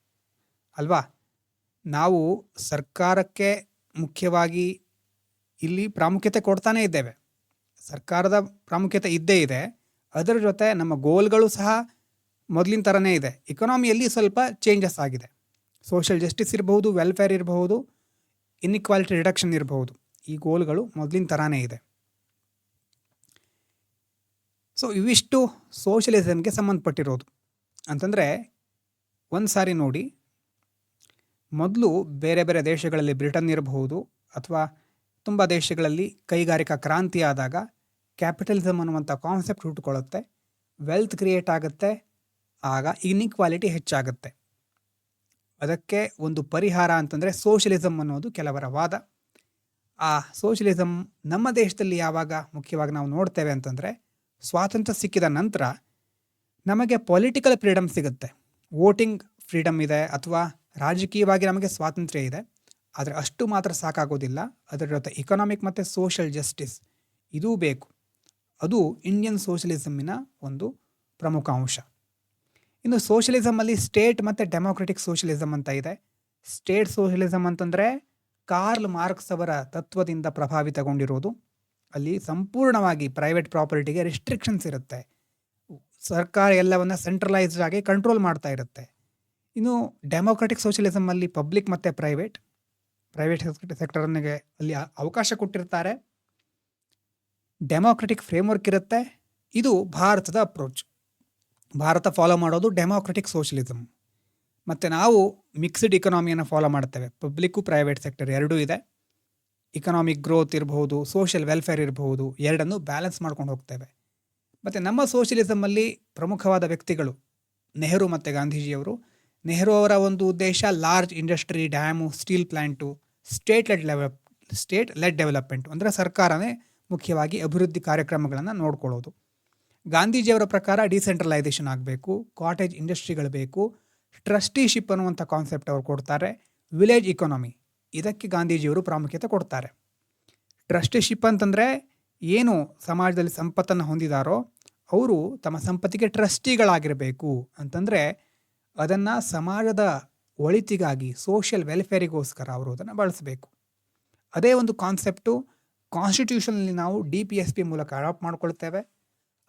ಅಲ್ವಾ. ನಾವು ಸರ್ಕಾರಕ್ಕೆ ಮುಖ್ಯವಾಗಿ ಇಲ್ಲಿ ಪ್ರಾಮುಖ್ಯತೆ ಕೊಡ್ತಾನೇ ಇದ್ದೇವೆ, ಸರ್ಕಾರದ ಪ್ರಾಮುಖ್ಯತೆ ಇದ್ದೇ ಇದೆ. ಅದರ ಜೊತೆ ನಮ್ಮ ಗೋಲ್ಗಳು ಸಹ ಮೊದಲಿನ ಥರನೇ ಇದೆ. ಇಕಾನಮಿಯಲ್ಲಿ ಸ್ವಲ್ಪ ಚೇಂಜಸ್ ಆಗಿದೆ. ಸೋಷಿಯಲ್ ಜಸ್ಟಿಸ್ ಇರಬಹುದು, ವೆಲ್ಫೇರ್ ಇರಬಹುದು, ಇನ್ಇಕ್ವಾಲಿಟಿ ರಿಡಕ್ಷನ್ ಇರಬಹುದು. ಈ ಗೋಲ್ಗಳು ಮೊದಲಿನ ಥರನೇ ಇದೆ. ಸೊ ಇವಿಷ್ಟು ಸೋಷಿಯಲಿಸಮ್ಗೆ ಸಂಬಂಧಪಟ್ಟಿರೋದು. ಅಂತಂದರೆ ಒಂದು ಸಾರಿ ನೋಡಿ, ಮೊದಲು ಬೇರೆ ಬೇರೆ ದೇಶಗಳಲ್ಲಿ, ಬ್ರಿಟನ್ ಇರಬಹುದು ಅಥವಾ ತುಂಬ ದೇಶಗಳಲ್ಲಿ ಕೈಗಾರಿಕಾ ಕ್ರಾಂತಿ ಆದಾಗ ಕ್ಯಾಪಿಟಲಿಸಮ್ ಅನ್ನುವಂಥ ಕಾನ್ಸೆಪ್ಟ್ ಹುಟ್ಟುಕೊಳ್ಳುತ್ತೆ, ವೆಲ್ತ್ ಕ್ರಿಯೇಟ್ ಆಗುತ್ತೆ, ಆಗ ಇನ್ಇಕ್ವಾಲಿಟಿ ಹೆಚ್ಚಾಗುತ್ತೆ. ಅದಕ್ಕೆ ಒಂದು ಪರಿಹಾರ ಅಂತಂದರೆ ಸೋಷಿಯಲಿಸಮ್ ಅನ್ನೋದು ಕೆಲವರ ವಾದ. ಆ ಸೋಷಿಯಲಿಸಮ್ ನಮ್ಮ ದೇಶದಲ್ಲಿ ಯಾವಾಗ ಮುಖ್ಯವಾಗಿ ನಾವು ನೋಡ್ತೇವೆ ಅಂತಂದರೆ, ಸ್ವಾತಂತ್ರ್ಯ ಸಿಕ್ಕಿದ ನಂತರ ನಮಗೆ ಪೊಲಿಟಿಕಲ್ ಫ್ರೀಡಮ್ ಸಿಗುತ್ತೆ, ವೋಟಿಂಗ್ ಫ್ರೀಡಮ್ ಇದೆ, ಅಥವಾ ರಾಜಕೀಯವಾಗಿ ನಮಗೆ ಸ್ವಾತಂತ್ರ್ಯ ಇದೆ. ಆದರೆ ಅಷ್ಟು ಮಾತ್ರ ಸಾಕಾಗೋದಿಲ್ಲ, ಅದರ ಜೊತೆ ಇಕನಾಮಿಕ್ ಮತ್ತು ಸೋಷಿಯಲ್ ಜಸ್ಟಿಸ್ ಇದೂ ಬೇಕು. ಅದು ಇಂಡಿಯನ್ ಸೋಷಿಯಲಿಸಮ್ಮಿನ ಒಂದು ಪ್ರಮುಖ ಅಂಶ. ಇನ್ನು ಸೋಷಿಯಲಿಸಮಲ್ಲಿ ಸ್ಟೇಟ್ ಮತ್ತು ಡೆಮೋಕ್ರೆಟಿಕ್ ಸೋಷಿಯಲಿಸಮ್ ಅಂತ ಇದೆ. ಸ್ಟೇಟ್ ಸೋಷಿಯಲಿಸಮ್ ಅಂತಂದರೆ ಕಾರ್ಲ್ ಮಾರ್ಕ್ಸ್ ಅವರ ತತ್ವದಿಂದ ಪ್ರಭಾವಿತಗೊಂಡಿರೋದು. ಅಲ್ಲಿ ಸಂಪೂರ್ಣವಾಗಿ ಪ್ರೈವೇಟ್ ಪ್ರಾಪರ್ಟಿಗೆ ರಿಸ್ಟ್ರಿಕ್ಷನ್ಸ್ ಇರುತ್ತೆ, ಸರ್ಕಾರ ಎಲ್ಲವನ್ನ ಸೆಂಟ್ರಲೈಸ್ಡ್ ಆಗಿ ಕಂಟ್ರೋಲ್ ಮಾಡ್ತಾ ಇರುತ್ತೆ. ಇನ್ನು ಡೆಮೋಕ್ರೆಟಿಕ್ ಸೋಷಿಯಲಿಸಮಲ್ಲಿ ಪಬ್ಲಿಕ್ ಮತ್ತು ಪ್ರೈವೇಟ್ ಸೆಕ್ಟರ್ನಿಗೆ ಅಲ್ಲಿ ಅವಕಾಶ ಕೊಟ್ಟಿರ್ತಾರೆ. ಡೆಮೋಕ್ರೆಟಿಕ್ ಫ್ರೇಮ್ವರ್ಕ್ ಇರುತ್ತೆ. ಇದು ಭಾರತದ ಅಪ್ರೋಚ್. ಭಾರತ ಫಾಲೋ ಮಾಡೋದು ಡೆಮೋಕ್ರೆಟಿಕ್ ಸೋಷಿಯಲಿಸಮ್. ಮತ್ತು ನಾವು ಮಿಕ್ಸ್ಡ್ ಇಕನಾಮಿಯನ್ನು ಫಾಲೋ ಮಾಡ್ತೇವೆ, ಪಬ್ಲಿಕ್ಕು ಪ್ರೈವೇಟ್ ಸೆಕ್ಟರ್ ಎರಡೂ ಇದೆ. ಇಕನಾಮಿಕ್ ಗ್ರೋತ್ ಇರಬಹುದು, ಸೋಷಿಯಲ್ ವೆಲ್ಫೇರ್ ಇರಬಹುದು, ಎರಡನ್ನು ಬ್ಯಾಲೆನ್ಸ್ ಮಾಡ್ಕೊಂಡು ಹೋಗ್ತೇವೆ. ಮತ್ತು ನಮ್ಮ ಸೋಷಿಯಲಿಸಮಲ್ಲಿ ಪ್ರಮುಖವಾದ ವ್ಯಕ್ತಿಗಳು ನೆಹರು ಮತ್ತು ಗಾಂಧೀಜಿಯವರು. ನೆಹರು ಅವರ ಒಂದು ಉದ್ದೇಶ large industry, dam, steel plant, state led development, ಅಂದರೆ ಸರ್ಕಾರನೇ ಮುಖ್ಯವಾಗಿ ಅಭಿವೃದ್ಧಿ ಕಾರ್ಯಕ್ರಮಗಳನ್ನು ನೋಡ್ಕೊಳ್ಳೋದು. ಗಾಂಧೀಜಿಯವರ ಪ್ರಕಾರ ಡಿಸೆಂಟ್ರಲೈಸೇಷನ್ ಆಗಬೇಕು, ಕಾಟೇಜ್ ಇಂಡಸ್ಟ್ರಿಗಳು ಬೇಕು, ಟ್ರಸ್ಟಿಶಿಪ್ ಅನ್ನುವಂಥ ಕಾನ್ಸೆಪ್ಟ್ ಅವರು ಕೊಡ್ತಾರೆ, ವಿಲೇಜ್ ಇಕಾನಮಿ ಇದಕ್ಕೆ ಗಾಂಧೀಜಿಯವರು ಪ್ರಾಮುಖ್ಯತೆ ಕೊಡ್ತಾರೆ. ಟ್ರಸ್ಟಿಶಿಪ್ ಅಂತಂದರೆ ಏನು ಸಮಾಜದಲ್ಲಿ ಸಂಪತ್ತನ್ನು ಹೊಂದಿದಾರೋ ಅವರು ತಮ್ಮ ಸಂಪತ್ತಿಗೆ ಟ್ರಸ್ಟಿಗಳಾಗಿರಬೇಕು. ಅಂತಂದರೆ ಅದನ್ನು ಸಮಾಜದ ಒಳಿತಿಗಾಗಿ, ಸೋಷಿಯಲ್ ವೆಲ್ಫೇರಿಗೋಸ್ಕರ ಅವರು ಅದನ್ನು ಬಳಸಬೇಕು. ಅದೇ ಒಂದು ಕಾನ್ಸೆಪ್ಟು ಕಾನ್ಸ್ಟಿಟ್ಯೂಷನಲ್ಲಿ ನಾವು DPSP ಮೂಲಕ ಅಡಾಪ್ಟ್ ಮಾಡ್ಕೊಳ್ತೇವೆ.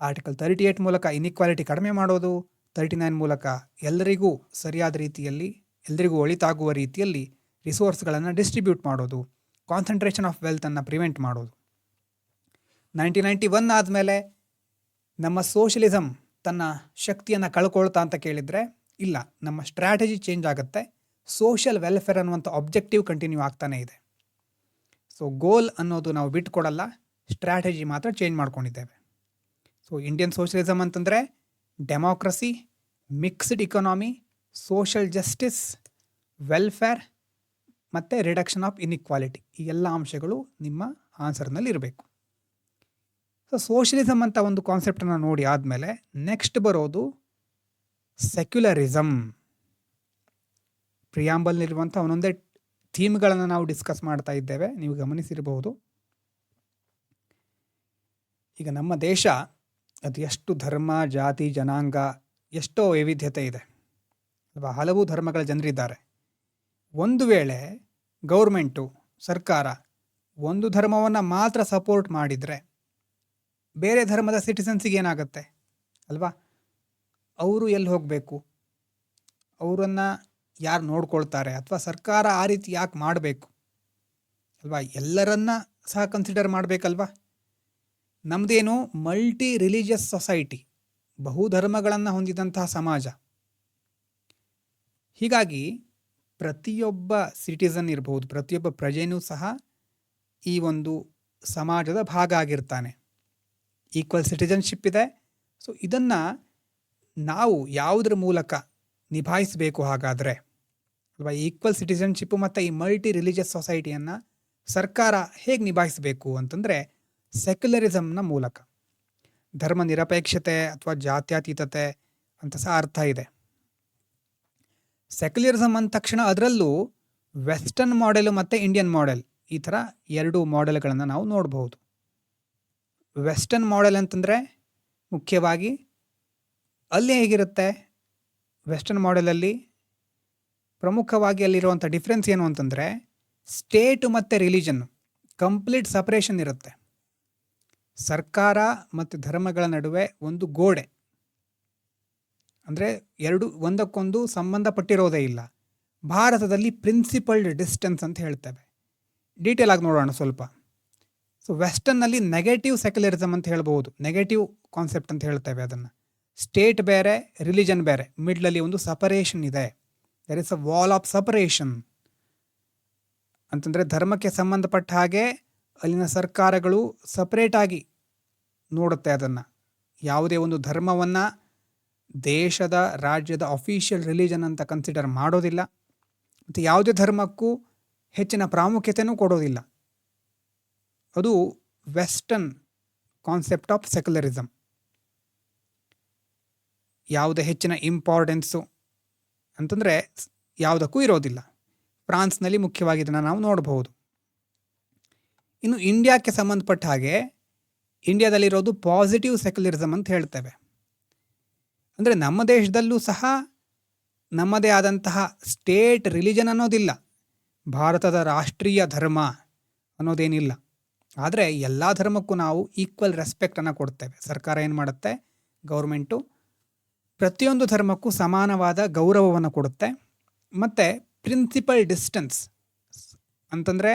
ಆರ್ಟಿಕಲ್ 38 ಮೂಲಕ ಇನ್ಇಕ್ವಾಲಿಟಿ ಕಡಿಮೆ ಮಾಡೋದು, 39 ಮೂಲಕ ಎಲ್ಲರಿಗೂ ಸರಿಯಾದ ರೀತಿಯಲ್ಲಿ, ಎಲ್ಲರಿಗೂ ಒಳಿತಾಗುವ ರೀತಿಯಲ್ಲಿ ರಿಸೋರ್ಸ್ಗಳನ್ನು ಡಿಸ್ಟ್ರಿಬ್ಯೂಟ್ ಮಾಡೋದು, ಕಾನ್ಸಂಟ್ರೇಷನ್ ಆಫ್ ವೆಲ್ತನ್ನು ಪ್ರಿವೆಂಟ್ ಮಾಡೋದು. 1991 ಆದಮೇಲೆ ನಮ್ಮ ಸೋಷಿಯಲಿಸಮ್ ತನ್ನ ಶಕ್ತಿಯನ್ನು ಕಳ್ಕೊಳ್ತಾ ಅಂತ ಕೇಳಿದರೆ ಇಲ್ಲ, ನಮ್ಮ ಸ್ಟ್ರಾಟಜಿ ಚೇಂಜ್ ಆಗುತ್ತೆ. ಸೋಷಿಯಲ್ ವೆಲ್ಫೇರ್ ಅನ್ನುವಂಥ ಆಬ್ಜೆಕ್ಟಿವ್ ಕಂಟಿನ್ಯೂ ಆಗ್ತಾನೇ ಇದೆ. ಸೊ ಗೋಲ್ ಅನ್ನೋದು ನಾವು ಬಿಟ್ಕೊಡಲ್ಲ, ಸ್ಟ್ರಾಟಜಿ ಮಾತ್ರ ಚೇಂಜ್ ಮಾಡ್ಕೊಂಡಿದ್ದೇವೆ. ಸೊ ಇಂಡಿಯನ್ ಸೋಷಿಯಲಿಸಮ್ ಅಂತಂದರೆ democracy, mixed economy, social justice, welfare ಮತ್ತು ರಿಡಕ್ಷನ್ ಆಫ್ ಇನ್ಇಕ್ವಾಲಿಟಿ, ಈ ಎಲ್ಲ ಅಂಶಗಳು ನಿಮ್ಮ ಆನ್ಸರ್ನಲ್ಲಿ ಇರಬೇಕು. ಸೊ ಸೋಷಿಯಲಿಸಮ್ ಅಂತ ಒಂದು ಕಾನ್ಸೆಪ್ಟನ್ನು ನೋಡಿ ಆದಮೇಲೆ ನೆಕ್ಸ್ಟ್ ಬರೋದು ಸೆಕ್ಯುಲರಿಸಮ್. ಪ್ರಿಯಾಂಬಲ್ನಿರುವಂಥ ಒಂದೊಂದೇ ಥೀಮ್ಗಳನ್ನು ನಾವು ಡಿಸ್ಕಸ್ ಮಾಡ್ತಾ ಇದ್ದೇವೆ, ನೀವು ಗಮನಿಸಿರಬಹುದು. ಈಗ ನಮ್ಮ ದೇಶ ಅದು ಎಷ್ಟು ಧರ್ಮ, ಜಾತಿ, ಜನಾಂಗ, ಎಷ್ಟೋ ವೈವಿಧ್ಯತೆ ಇದೆ ಅಲ್ವಾ, ಹಲವು ಧರ್ಮಗಳ ಜನರಿದ್ದಾರೆ. ಒಂದು ವೇಳೆ ಗೌರ್ಮೆಂಟು, ಸರ್ಕಾರ ಒಂದು ಧರ್ಮವನ್ನು ಮಾತ್ರ ಸಪೋರ್ಟ್ ಮಾಡಿದರೆ ಬೇರೆ ಧರ್ಮದ ಸಿಟಿಸನ್ಸಿಗೆ ಏನಾಗುತ್ತೆ ಅಲ್ವಾ, ಅವರು ಎಲ್ಲಿ ಹೋಗಬೇಕು, ಅವರನ್ನು ಯಾರು ನೋಡ್ಕೊಳ್ತಾರೆ, ಅಥವಾ ಸರ್ಕಾರ ಆ ರೀತಿ ಯಾಕೆ ಮಾಡಬೇಕು ಅಲ್ವಾ, ಎಲ್ಲರನ್ನ ಸಹ ಕನ್ಸಿಡರ್ ಮಾಡಬೇಕಲ್ವಾ. ನಮ್ಮದೇನು ಮಲ್ಟಿ ರಿಲಿಜಿಯಸ್ ಸೊಸೈಟಿ, ಬಹುಧರ್ಮಗಳನ್ನು ಹೊಂದಿದಂತಹ ಸಮಾಜ. ಹೀಗಾಗಿ ಪ್ರತಿಯೊಬ್ಬ ಸಿಟಿಸನ್ ಇರ್ಬೋದು, ಪ್ರತಿಯೊಬ್ಬ ಪ್ರಜೆಯೂ ಸಹ ಈ ಒಂದು ಸಮಾಜದ ಭಾಗ ಆಗಿರ್ತಾನೆ. ಈಕ್ವಲ್ ಸಿಟಿಜನ್ಶಿಪ್ ಇದೆ. ಸೊ ಇದನ್ನು ನಾವು ಯಾವುದರ ಮೂಲಕ ನಿಭಾಯಿಸಬೇಕು ಹಾಗಾದರೆ ಅಲ್ವಾ, ಈಕ್ವಲ್ ಸಿಟಿಜನ್ಶಿಪ್ಪು ಮತ್ತು ಈ ಮಲ್ಟಿ ರಿಲಿಜಿಯಸ್ ಸೊಸೈಟಿಯನ್ನು ಸರ್ಕಾರ ಹೇಗೆ ನಿಭಾಯಿಸಬೇಕು ಅಂತಂದರೆ ಸೆಕ್ಯುಲರಿಸಮ್ನ ಮೂಲಕ. ಧರ್ಮ ನಿರಪೇಕ್ಷತೆ ಅಥವಾ ಜಾತ್ಯತೀತತೆ ಅಂತ ಸಹ ಅರ್ಥ ಇದೆ. ಸೆಕ್ಯುಲರಿಸಮ್ ಅಂದ ತಕ್ಷಣ ಅದರಲ್ಲೂ ವೆಸ್ಟರ್ನ್ ಮಾಡೆಲು ಮತ್ತು ಇಂಡಿಯನ್ ಮಾಡೆಲ್, ಈ ಥರ ಎರಡು ಮಾಡೆಲ್ಗಳನ್ನು ನಾವು ನೋಡಬಹುದು. ವೆಸ್ಟರ್ನ್ ಮಾಡೆಲ್ ಅಂತಂದರೆ ಮುಖ್ಯವಾಗಿ ಅಲ್ಲಿ ಹೇಗಿರುತ್ತೆ, ವೆಸ್ಟರ್ನ್ ಮಾಡೆಲಲ್ಲಿ ಪ್ರಮುಖವಾಗಿ ಅಲ್ಲಿರುವಂಥ ಡಿಫ್ರೆನ್ಸ್ ಏನು ಅಂತಂದರೆ ಸ್ಟೇಟು ಮತ್ತು ರಿಲಿಜನ್ನು ಕಂಪ್ಲೀಟ್ ಸಪ್ರೇಷನ್ ಇರುತ್ತೆ. ಸರ್ಕಾರ ಮತ್ತು ಧರ್ಮಗಳ ನಡುವೆ ಒಂದು ಗೋಡೆ, ಅಂದರೆ ಎರಡು ಒಂದಕ್ಕೊಂದು ಸಂಬಂಧಪಟ್ಟಿರೋದೇ ಇಲ್ಲ. ಭಾರತದಲ್ಲಿ ಪ್ರಿನ್ಸಿಪಲ್ಡ್ ಡಿಸ್ಟೆನ್ಸ್ ಅಂತ ಹೇಳ್ತೇವೆ. ಡೀಟೇಲ್ ಆಗಿ ನೋಡೋಣ ಸ್ವಲ್ಪ. ಸೊ ವೆಸ್ಟರ್ನಲ್ಲಿ ನೆಗೆಟಿವ್ ಸೆಕ್ಯುಲರಿಸಮ್ ಅಂತ ಹೇಳ್ಬೋದು, ನೆಗೆಟಿವ್ ಕಾನ್ಸೆಪ್ಟ್ ಅಂತ ಹೇಳ್ತೇವೆ ಅದನ್ನು. ಸ್ಟೇಟ್ ಬೇರೆ, ರಿಲಿಜನ್ ಬೇರೆ, ಮಿಡ್ಲಲ್ಲಿ ಒಂದು ಸಪರೇಷನ್ ಇದೆ. There is a wall of separation ಅಂತಂದರೆ ಧರ್ಮಕ್ಕೆ ಸಂಬಂಧಪಟ್ಟ ಹಾಗೆ ಅಲ್ಲಿನ ಸರ್ಕಾರಗಳು ಸಪರೇಟಾಗಿ ನೋಡುತ್ತೆ ಅದನ್ನು. ಯಾವುದೇ ಒಂದು ಧರ್ಮವನ್ನು ದೇಶದ ರಾಜ್ಯದ ಅಫಿಷಿಯಲ್ ರಿಲಿಜನ್ ಅಂತ ಕನ್ಸಿಡರ್ ಮಾಡೋದಿಲ್ಲ, ಮತ್ತು ಯಾವುದೇ ಧರ್ಮಕ್ಕೂ ಹೆಚ್ಚಿನ ಪ್ರಾಮುಖ್ಯತೆಯೂ ಕೊಡೋದಿಲ್ಲ. ಅದು ವೆಸ್ಟರ್ನ್ ಕಾನ್ಸೆಪ್ಟ್ ಆಫ್ ಸೆಕ್ಯುಲರಿಸಮ್. ಯಾವುದೇ ಹೆಚ್ಚಿನ ಇಂಪಾರ್ಟೆನ್ಸು ಅಂತಂದರೆ ಯಾವುದಕ್ಕೂ ಇರೋದಿಲ್ಲ. ಫ್ರಾನ್ಸ್ನಲ್ಲಿ ಮುಖ್ಯವಾಗಿ ಇದನ್ನು ನಾವು ನೋಡಬಹುದು. ಇನ್ನು ಇಂಡಿಯಾಕ್ಕೆ ಸಂಬಂಧಪಟ್ಟ ಹಾಗೆ ಇಂಡಿಯಾದಲ್ಲಿರೋದು ಪಾಸಿಟಿವ್ ಸೆಕ್ಯುಲರಿಸಮ್ ಅಂತ ಹೇಳ್ತೇವೆ. ಅಂದರೆ ನಮ್ಮ ದೇಶದಲ್ಲೂ ಸಹ ನಮ್ಮದೇ ಆದಂತಹ ಸ್ಟೇಟ್ ರಿಲಿಜನ್ ಅನ್ನೋದಿಲ್ಲ, ಭಾರತದ ರಾಷ್ಟ್ರೀಯ ಧರ್ಮ ಅನ್ನೋದೇನಿಲ್ಲ. ಆದರೆ ಎಲ್ಲ ಧರ್ಮಕ್ಕೂ ನಾವು ಈಕ್ವಲ್ ರೆಸ್ಪೆಕ್ಟನ್ನು ಕೊಡ್ತೇವೆ. ಸರ್ಕಾರ ಏನು ಮಾಡುತ್ತೆ, ಗೌರ್ಮೆಂಟು ಪ್ರತಿಯೊಂದು ಧರ್ಮಕ್ಕೂ ಸಮಾನವಾದ ಗೌರವವನ್ನು ಕೊಡುತ್ತೆ. ಮತ್ತು ಪ್ರಿನ್ಸಿಪಲ್ ಡಿಸ್ಟೆನ್ಸ್ ಅಂತಂದರೆ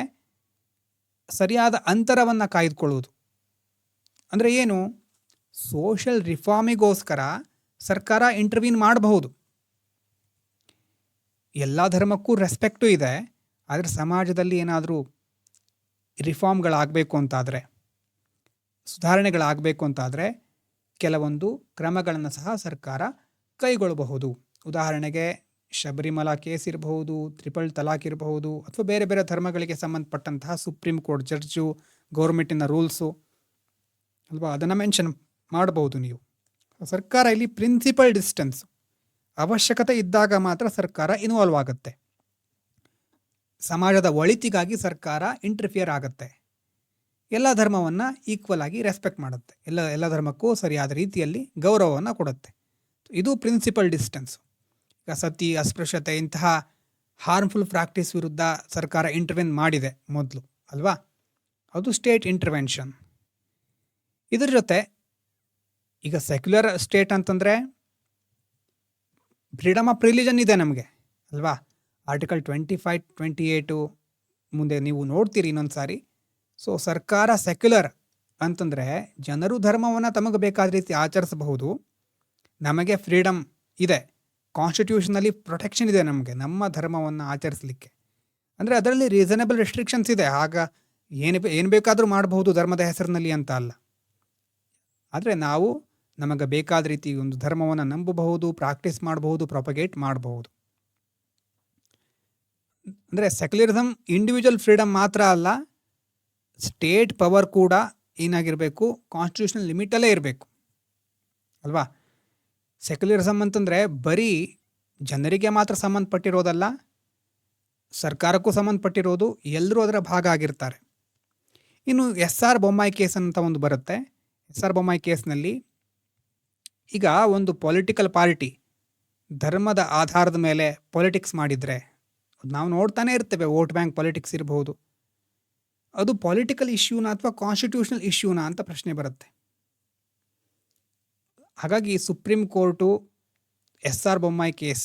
ಸರಿಯಾದ ಅಂತರವನ್ನು ಕಾಯ್ದುಕೊಳ್ಳುವುದು. ಅಂದರೆ ಏನು, ಸೋಷಲ್ ರಿಫಾರ್ಮಿಗೋಸ್ಕರ ಸರ್ಕಾರ ಇಂಟರ್ವ್ಯೂನ್ ಮಾಡಬಹುದು. ಎಲ್ಲ ಧರ್ಮಕ್ಕೂ ರೆಸ್ಪೆಕ್ಟು ಇದೆ, ಆದರೆ ಸಮಾಜದಲ್ಲಿ ಏನಾದರೂ ರಿಫಾರ್ಮ್ಗಳಾಗಬೇಕು ಅಂತಾದರೆ, ಸುಧಾರಣೆಗಳಾಗಬೇಕು ಅಂತಾದರೆ ಕೆಲವೊಂದು ಕ್ರಮಗಳನ್ನು ಸಹ ಸರ್ಕಾರ ಕೈಗೊಳ್ಳಬಹುದು. ಉದಾಹರಣೆಗೆ ಶಬರಿಮಲಾ ಕೇಸ್ ಇರಬಹುದು, ಟ್ರಿಪಲ್ ತಲಾಕ್ ಇರಬಹುದು, ಅಥವಾ ಬೇರೆ ಬೇರೆ ಧರ್ಮಗಳಿಗೆ ಸಂಬಂಧಪಟ್ಟಂತಹ ಸುಪ್ರೀಂ ಕೋರ್ಟ್ ಜಡ್ಜು, ಗೌರ್ಮೆಂಟಿನ ರೂಲ್ಸು ಅಲ್ವಾ, ಅದನ್ನು ಮೆನ್ಷನ್ ಮಾಡಬಹುದು ನೀವು. ಸರ್ಕಾರ ಇಲ್ಲಿ ಪ್ರಿನ್ಸಿಪಲ್ ಡಿಸ್ಟೆನ್ಸ್, ಅವಶ್ಯಕತೆ ಇದ್ದಾಗ ಮಾತ್ರ ಸರ್ಕಾರ ಇನ್ವಾಲ್ವ್ ಆಗುತ್ತೆ. ಸಮಾಜದ ಒಳಿತಿಗಾಗಿ ಸರ್ಕಾರ ಇಂಟರ್ಫಿಯರ್ ಆಗುತ್ತೆ. ಎಲ್ಲ ಧರ್ಮವನ್ನು ಈಕ್ವಲ್ ಆಗಿ ರೆಸ್ಪೆಕ್ಟ್ ಮಾಡುತ್ತೆ, ಎಲ್ಲ ಧರ್ಮಕ್ಕೂ ಸರಿಯಾದ ರೀತಿಯಲ್ಲಿ ಗೌರವವನ್ನು ಕೊಡುತ್ತೆ. ಇದು ಪ್ರಿನ್ಸಿಪಲ್ ಡಿಸ್ಟೆನ್ಸ್. ಈಗ ಸತಿ, ಅಸ್ಪೃಶ್ಯತೆ ಇಂತಹ ಹಾರ್ಮ್ಫುಲ್ ಪ್ರಾಕ್ಟೀಸ್ ವಿರುದ್ಧ ಸರ್ಕಾರ ಇಂಟರ್ವೆನ್ ಮಾಡಿದೆ ಮೊದಲು ಅಲ್ವಾ, ಅದು ಸ್ಟೇಟ್ ಇಂಟರ್ವೆನ್ಷನ್. ಇದ್ರ ಜೊತೆ ಈಗ ಸೆಕ್ಯುಲರ್ ಸ್ಟೇಟ್ ಅಂತಂದರೆ ಫ್ರೀಡಮ್ ಆಫ್ ರಿಲಿಜನ್ ಇದೆ ನಮಗೆ ಅಲ್ವಾ. ಆರ್ಟಿಕಲ್ 25, 28 ಮುಂದೆ ನೀವು ನೋಡ್ತೀರಿ ಇನ್ನೊಂದು ಸಾರಿ. ಸೊ ಸರ್ಕಾರ ಸೆಕ್ಯುಲರ್ ಅಂತಂದರೆ ಜನರು ಧರ್ಮವನ್ನು ತಮಗೆ ಬೇಕಾದ ರೀತಿ ಆಚರಿಸಬಹುದು, ನಮಗೆ ಫ್ರೀಡಮ್ ಇದೆ, ಕಾನ್ಸ್ಟಿಟ್ಯೂಷನಲ್ಲಿ ಪ್ರೊಟೆಕ್ಷನ್ ಇದೆ ನಮಗೆ ನಮ್ಮ ಧರ್ಮವನ್ನು ಆಚರಿಸಲಿಕ್ಕೆ. ಅಂದರೆ ಅದರಲ್ಲಿ ರೀಸನಬಲ್ ರೆಸ್ಟ್ರಿಕ್ಷನ್ಸ್ ಇದೆ, ಆಗ ಏನು ಬೇಕಾದರೂ ಮಾಡಬಹುದು ಧರ್ಮದ ಹೆಸರಿನಲ್ಲಿ ಅಂತ ಅಲ್ಲ. ಆದರೆ ನಾವು ನಮಗೆ ಬೇಕಾದ ರೀತಿ ಒಂದು ಧರ್ಮವನ್ನು ನಂಬಬಹುದು, ಪ್ರಾಕ್ಟೀಸ್ ಮಾಡಬಹುದು, ಪ್ರೊಪಗೇಟ್ ಮಾಡಬಹುದು. ಅಂದರೆ ಸೆಕ್ಯುಲರಿಸಮ್ ಇಂಡಿವಿಜುವಲ್ ಫ್ರೀಡಮ್ ಮಾತ್ರ ಅಲ್ಲ, ಸ್ಟೇಟ್ ಪವರ್ ಕೂಡ ಏನಾಗಿರಬೇಕು, ಕಾನ್ಸ್ಟಿಟ್ಯೂಷನಲ್ ಲಿಮಿಟಲ್ಲೇ ಇರಬೇಕು ಅಲ್ವಾ. ಸೆಕ್ಯುಲರಿಸಮ್ ಅಂತಂದರೆ ಬರೀ ಜನರಿಗೆ ಮಾತ್ರ ಸಂಬಂಧಪಟ್ಟಿರೋದಲ್ಲ, ಸರ್ಕಾರಕ್ಕೂ ಸಂಬಂಧಪಟ್ಟಿರೋದು, ಎಲ್ಲರೂ ಅದರ ಭಾಗ ಆಗಿರ್ತಾರೆ. ಇನ್ನು SR ಬೊಮ್ಮಾಯಿ ಕೇಸ್ ಅಂತ ಒಂದು ಬರುತ್ತೆ. SR ಬೊಮ್ಮಾಯಿ ಕೇಸ್ನಲ್ಲಿ ಈಗ ಒಂದು ಪೊಲಿಟಿಕಲ್ ಪಾರ್ಟಿ ಧರ್ಮದ ಆಧಾರದ ಮೇಲೆ ಪೊಲಿಟಿಕ್ಸ್ ಮಾಡಿದರೆ ನಾವು ನೋಡ್ತಾನೆ ಇರ್ತೇವೆ, ವೋಟ್ ಬ್ಯಾಂಕ್ ಪೊಲಿಟಿಕ್ಸ್ ಇರಬಹುದು. ಅದು ಪೊಲಿಟಿಕಲ್ ಇಶ್ಯೂನ ಅಥವಾ ಕಾನ್ಸ್ಟಿಟ್ಯೂಷನಲ್ ಇಶ್ಯೂನ ಅಂತ ಪ್ರಶ್ನೆ ಬರುತ್ತೆ. ಹಾಗಾಗಿ supreme court SR Bommai case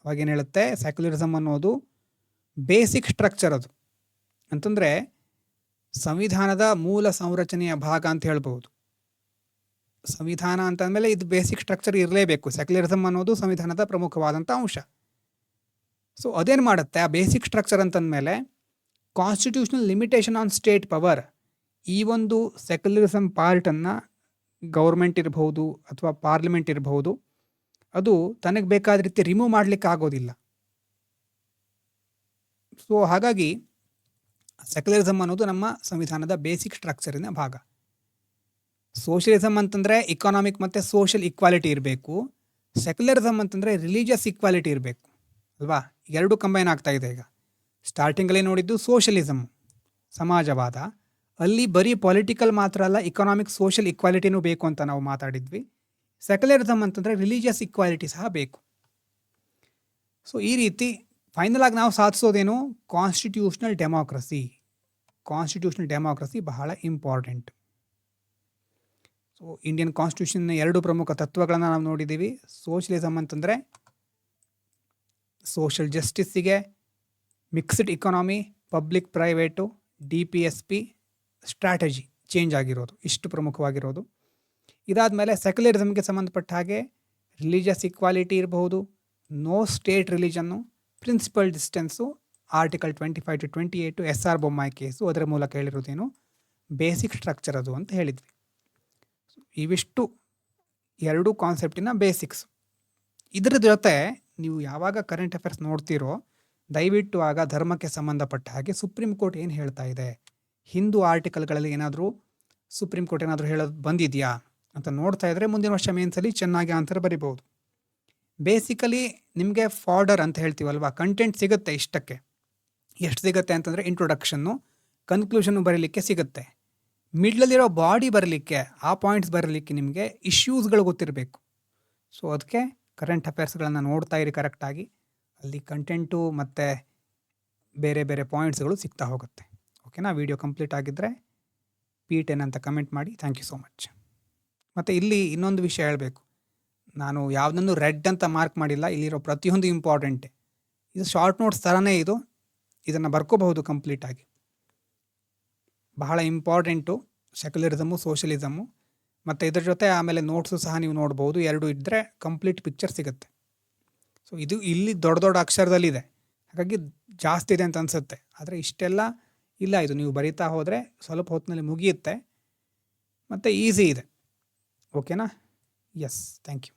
ಅವಾಗೇನು ಹೇಳುತ್ತೆ, ಸೆಕ್ಯುಲರಿಸಮ್ ಅನ್ನೋದು ಬೇಸಿಕ್ ಸ್ಟ್ರಕ್ಚರ್, ಅದು ಅಂತಂದರೆ ಸಂವಿಧಾನದ ಮೂಲ ಸಂರಚನೆಯ ಭಾಗ ಅಂತ ಹೇಳ್ಬೋದು. ಸಂವಿಧಾನ ಅಂತಂದಮೇಲೆ ಇದು ಬೇಸಿಕ್ ಸ್ಟ್ರಕ್ಚರ್ ಇರಲೇಬೇಕು. ಸೆಕ್ಯುಲರಿಸಮ್ ಅನ್ನೋದು ಸಂವಿಧಾನದ ಪ್ರಮುಖವಾದಂಥ ಅಂಶ. ಸೊ ಅದೇನು ಮಾಡುತ್ತೆ, ಆ ಬೇಸಿಕ್ ಸ್ಟ್ರಕ್ಚರ್ ಅಂತಂದಮೇಲೆ constitutional limitation on state power, ಈ ಒಂದು ಸೆಕ್ಯುಲರಿಸಮ್ ಪಾರ್ಟನ್ನು ಗೌರ್ಮೆಂಟ್ ಇರಬಹುದು ಅಥವಾ ಪಾರ್ಲಿಮೆಂಟ್ ಇರಬಹುದು, ಅದು ತನಗೆ ಬೇಕಾದ ರೀತಿ ರಿಮೂವ್ ಮಾಡಲಿಕ್ಕೆ ಆಗೋದಿಲ್ಲ. ಸೊ ಹಾಗಾಗಿ ಸೆಕ್ಯುಲರಿಸಮ್ ಅನ್ನೋದು ನಮ್ಮ ಸಂವಿಧಾನದ ಬೇಸಿಕ್ ಸ್ಟ್ರಕ್ಚರಿನ ಭಾಗ. ಸೋಷಿಯಲಿಸಮ್ ಅಂತಂದರೆ ಇಕಾನಾಮಿಕ್ ಮತ್ತು ಸೋಷಿಯಲ್ ಇಕ್ವಾಲಿಟಿ ಇರಬೇಕು, ಸೆಕ್ಯುಲರಿಸಮ್ ಅಂತಂದರೆ ರಿಲಿಜಿಯಸ್ ಇಕ್ವಾಲಿಟಿ ಇರಬೇಕು ಅಲ್ವಾ. ಎರಡು ಕಂಬೈನ್ ಆಗ್ತಾ ಇದೆ. ಈಗ ಸ್ಟಾರ್ಟಿಂಗಲ್ಲಿ ನೋಡಿದ್ದು ಸೋಷಿಯಲಿಸಮ್, ಸಮಾಜವಾದ, ಅಲ್ಲಿ ಬರೀ ಪೊಲಿಟಿಕಲ್ ಮಾತ್ರ ಅಲ್ಲ, ಇಕನಾಮಿಕ್ ಸೋಷಿಯಲ್ ಇಕ್ವಾಲಿಟಿನೂ ಬೇಕು ಅಂತ ನಾವು ಮಾತಾಡಿದ್ವಿ. ಸೆಕ್ಯುಲರಿಸಮ್ ಅಂತಂದರೆ ರಿಲಿಜಿಯಸ್ ಇಕ್ವಾಲಿಟಿ ಸಹ ಬೇಕು. ಸೊ ಈ ರೀತಿ ಫೈನಲ್ ಆಗಿ ನಾವು ಸಾಧಿಸೋದೇನು, ಕಾನ್ಸ್ಟಿಟ್ಯೂಷನಲ್ ಡೆಮಾಕ್ರಸಿ. ಕಾನ್ಸ್ಟಿಟ್ಯೂಷನಲ್ ಡೆಮಾಕ್ರಸಿ ಬಹಳ ಇಂಪಾರ್ಟೆಂಟ್. ಸೊ ಇಂಡಿಯನ್ ಕಾನ್ಸ್ಟಿಟ್ಯೂಷನ್ನ 2 ಪ್ರಮುಖ ತತ್ವಗಳನ್ನು ನಾವು ನೋಡಿದ್ದೀವಿ. ಸೋಷಲಿಸಮ್ ಅಂತಂದರೆ ಸೋಷಲ್ ಜಸ್ಟಿಸ್ಸಿಗೆ, mixed economy, public private, DPSP strategy change ಆಗಿರೋದು, ಇಷ್ಟು ಪ್ರಮುಖವಾಗಿರೋದು. ಇದಾದ ಮೇಲೆ ಸೆಕ್ಯುಲರಿಸಮ್ಗೆ ಸಂಬಂಧಪಟ್ಟ ಹಾಗೆ ರಿಲಿಜಿಯಸ್ ಇಕ್ವಾಲಿಟಿ ಇರಬಹುದು, no state religion, principle distance, article 25 to 28 SR Bommai case, ಅದರ ಮೂಲಕ ಹೇಳಿರೋದೇನು ಬೇಸಿಕ್ ಸ್ಟ್ರಕ್ಚರ್ ಅದು ಅಂತ ಹೇಳಿದ್ವಿ. ಇವಿಷ್ಟು 2 ಕಾನ್ಸೆಪ್ಟಿನ ಬೇಸಿಕ್ಸ್. ಇದರ ಜೊತೆ ನೀವು ಯಾವಾಗ ಕರೆಂಟ್ ಅಫೇರ್ಸ್ ನೋಡ್ತೀರೋ ದಯವಿಟ್ಟು ಆಗ ಧರ್ಮಕ್ಕೆ ಸಂಬಂಧಪಟ್ಟ ಹಾಗೆ ಸುಪ್ರೀಂ ಕೋರ್ಟ್ ಏನು ಹೇಳ್ತಾ ಇದೆ, ಹಿಂದೂ ಆರ್ಟಿಕಲ್ಗಳಲ್ಲಿ ಏನಾದರೂ ಸುಪ್ರೀಂ ಕೋರ್ಟ್ ಏನಾದರೂ ಹೇಳೋದು ಬಂದಿದೆಯಾ ಅಂತ ನೋಡ್ತಾ ಇದ್ದರೆ ಮುಂದಿನ ವರ್ಷ ಮೇನ್ಸಲ್ಲಿ ಚೆನ್ನಾಗಿ ಆನ್ಸರ್ ಬರಿಬೋದು. ಬೇಸಿಕಲಿ ನಿಮಗೆ ಫಾರ್ಡರ್ ಅಂತ ಹೇಳ್ತೀವಲ್ವ, ಕಂಟೆಂಟ್ ಸಿಗುತ್ತೆ ಇಷ್ಟಕ್ಕೆ. ಎಷ್ಟು ಸಿಗುತ್ತೆ ಅಂತಂದರೆ ಇಂಟ್ರೊಡಕ್ಷನ್ನು, ಕನ್ಕ್ಲೂಷನ್ನು ಬರೀಲಿಕ್ಕೆ ಸಿಗುತ್ತೆ. ಮಿಡ್ಲಲ್ಲಿರೋ ಬಾಡಿ ಬರಲಿಕ್ಕೆ, ಆ ಪಾಯಿಂಟ್ಸ್ ಬರಲಿಕ್ಕೆ ನಿಮಗೆ ಇಶ್ಯೂಸ್ಗಳು ಗೊತ್ತಿರಬೇಕು. ಸೊ ಅದಕ್ಕೆ ಕರೆಂಟ್ ಅಫೇರ್ಸ್ಗಳನ್ನು ನೋಡ್ತಾ ಇರಿ ಕರೆಕ್ಟಾಗಿ, ಅಲ್ಲಿ ಕಂಟೆಂಟು ಮತ್ತು ಬೇರೆ ಬೇರೆ ಪಾಯಿಂಟ್ಸ್ಗಳು ಸಿಗ್ತಾ ಹೋಗುತ್ತೆ. ಓಕೆನಾ? ವಿಡಿಯೋ ಕಂಪ್ಲೀಟ್ ಆಗಿದ್ದರೆ P10 ಅಂತ ಕಮೆಂಟ್ ಮಾಡಿ. Thank you so much. ಮತ್ತು ಇಲ್ಲಿ ಇನ್ನೊಂದು ವಿಷಯ ಹೇಳಬೇಕು, ನಾನು ಯಾವುದನ್ನು ರೆಡ್ ಅಂತ ಮಾರ್ಕ್ ಮಾಡಿಲ್ಲ, ಇಲ್ಲಿರೋ ಪ್ರತಿಯೊಂದು ಇಂಪಾರ್ಟೆಂಟೇ. ಇದು ಶಾರ್ಟ್ ನೋಟ್ಸ್ ಥರನೇ ಇದು, ಇದನ್ನು ಬರ್ಕೋಬಹುದು ಕಂಪ್ಲೀಟಾಗಿ. ಬಹಳ ಇಂಪಾರ್ಟೆಂಟು ಸೆಕ್ಯುಲರಿಸಮು, ಸೋಷಲಿಸಮು, ಮತ್ತು ಇದ್ರ ಜೊತೆ ಆಮೇಲೆ ನೋಟ್ಸು ಸಹ ನೀವು ನೋಡ್ಬೋದು. 2 ಇದ್ದರೆ ಕಂಪ್ಲೀಟ್ ಪಿಕ್ಚರ್ ಸಿಗುತ್ತೆ. ಸೊ ಇದು ಇಲ್ಲಿ ದೊಡ್ಡ ದೊಡ್ಡ ಅಕ್ಷರದಲ್ಲಿದೆ, ಹಾಗಾಗಿ ಜಾಸ್ತಿ ಇದೆ ಅಂತ ಅನಿಸುತ್ತೆ. ಆದರೆ ಇಷ್ಟೆಲ್ಲ ಇಲ್ಲ, ಇದು ನೀವು ಬರಿತಾ ಹೋದರೆ ಸ್ವಲ್ಪ ಹೊತ್ತಿನಲ್ಲಿ ಮುಗಿಯುತ್ತೆ ಮತ್ತು ಈಸಿ ಇದೆ. ಓಕೆನಾ? Yes, thank you.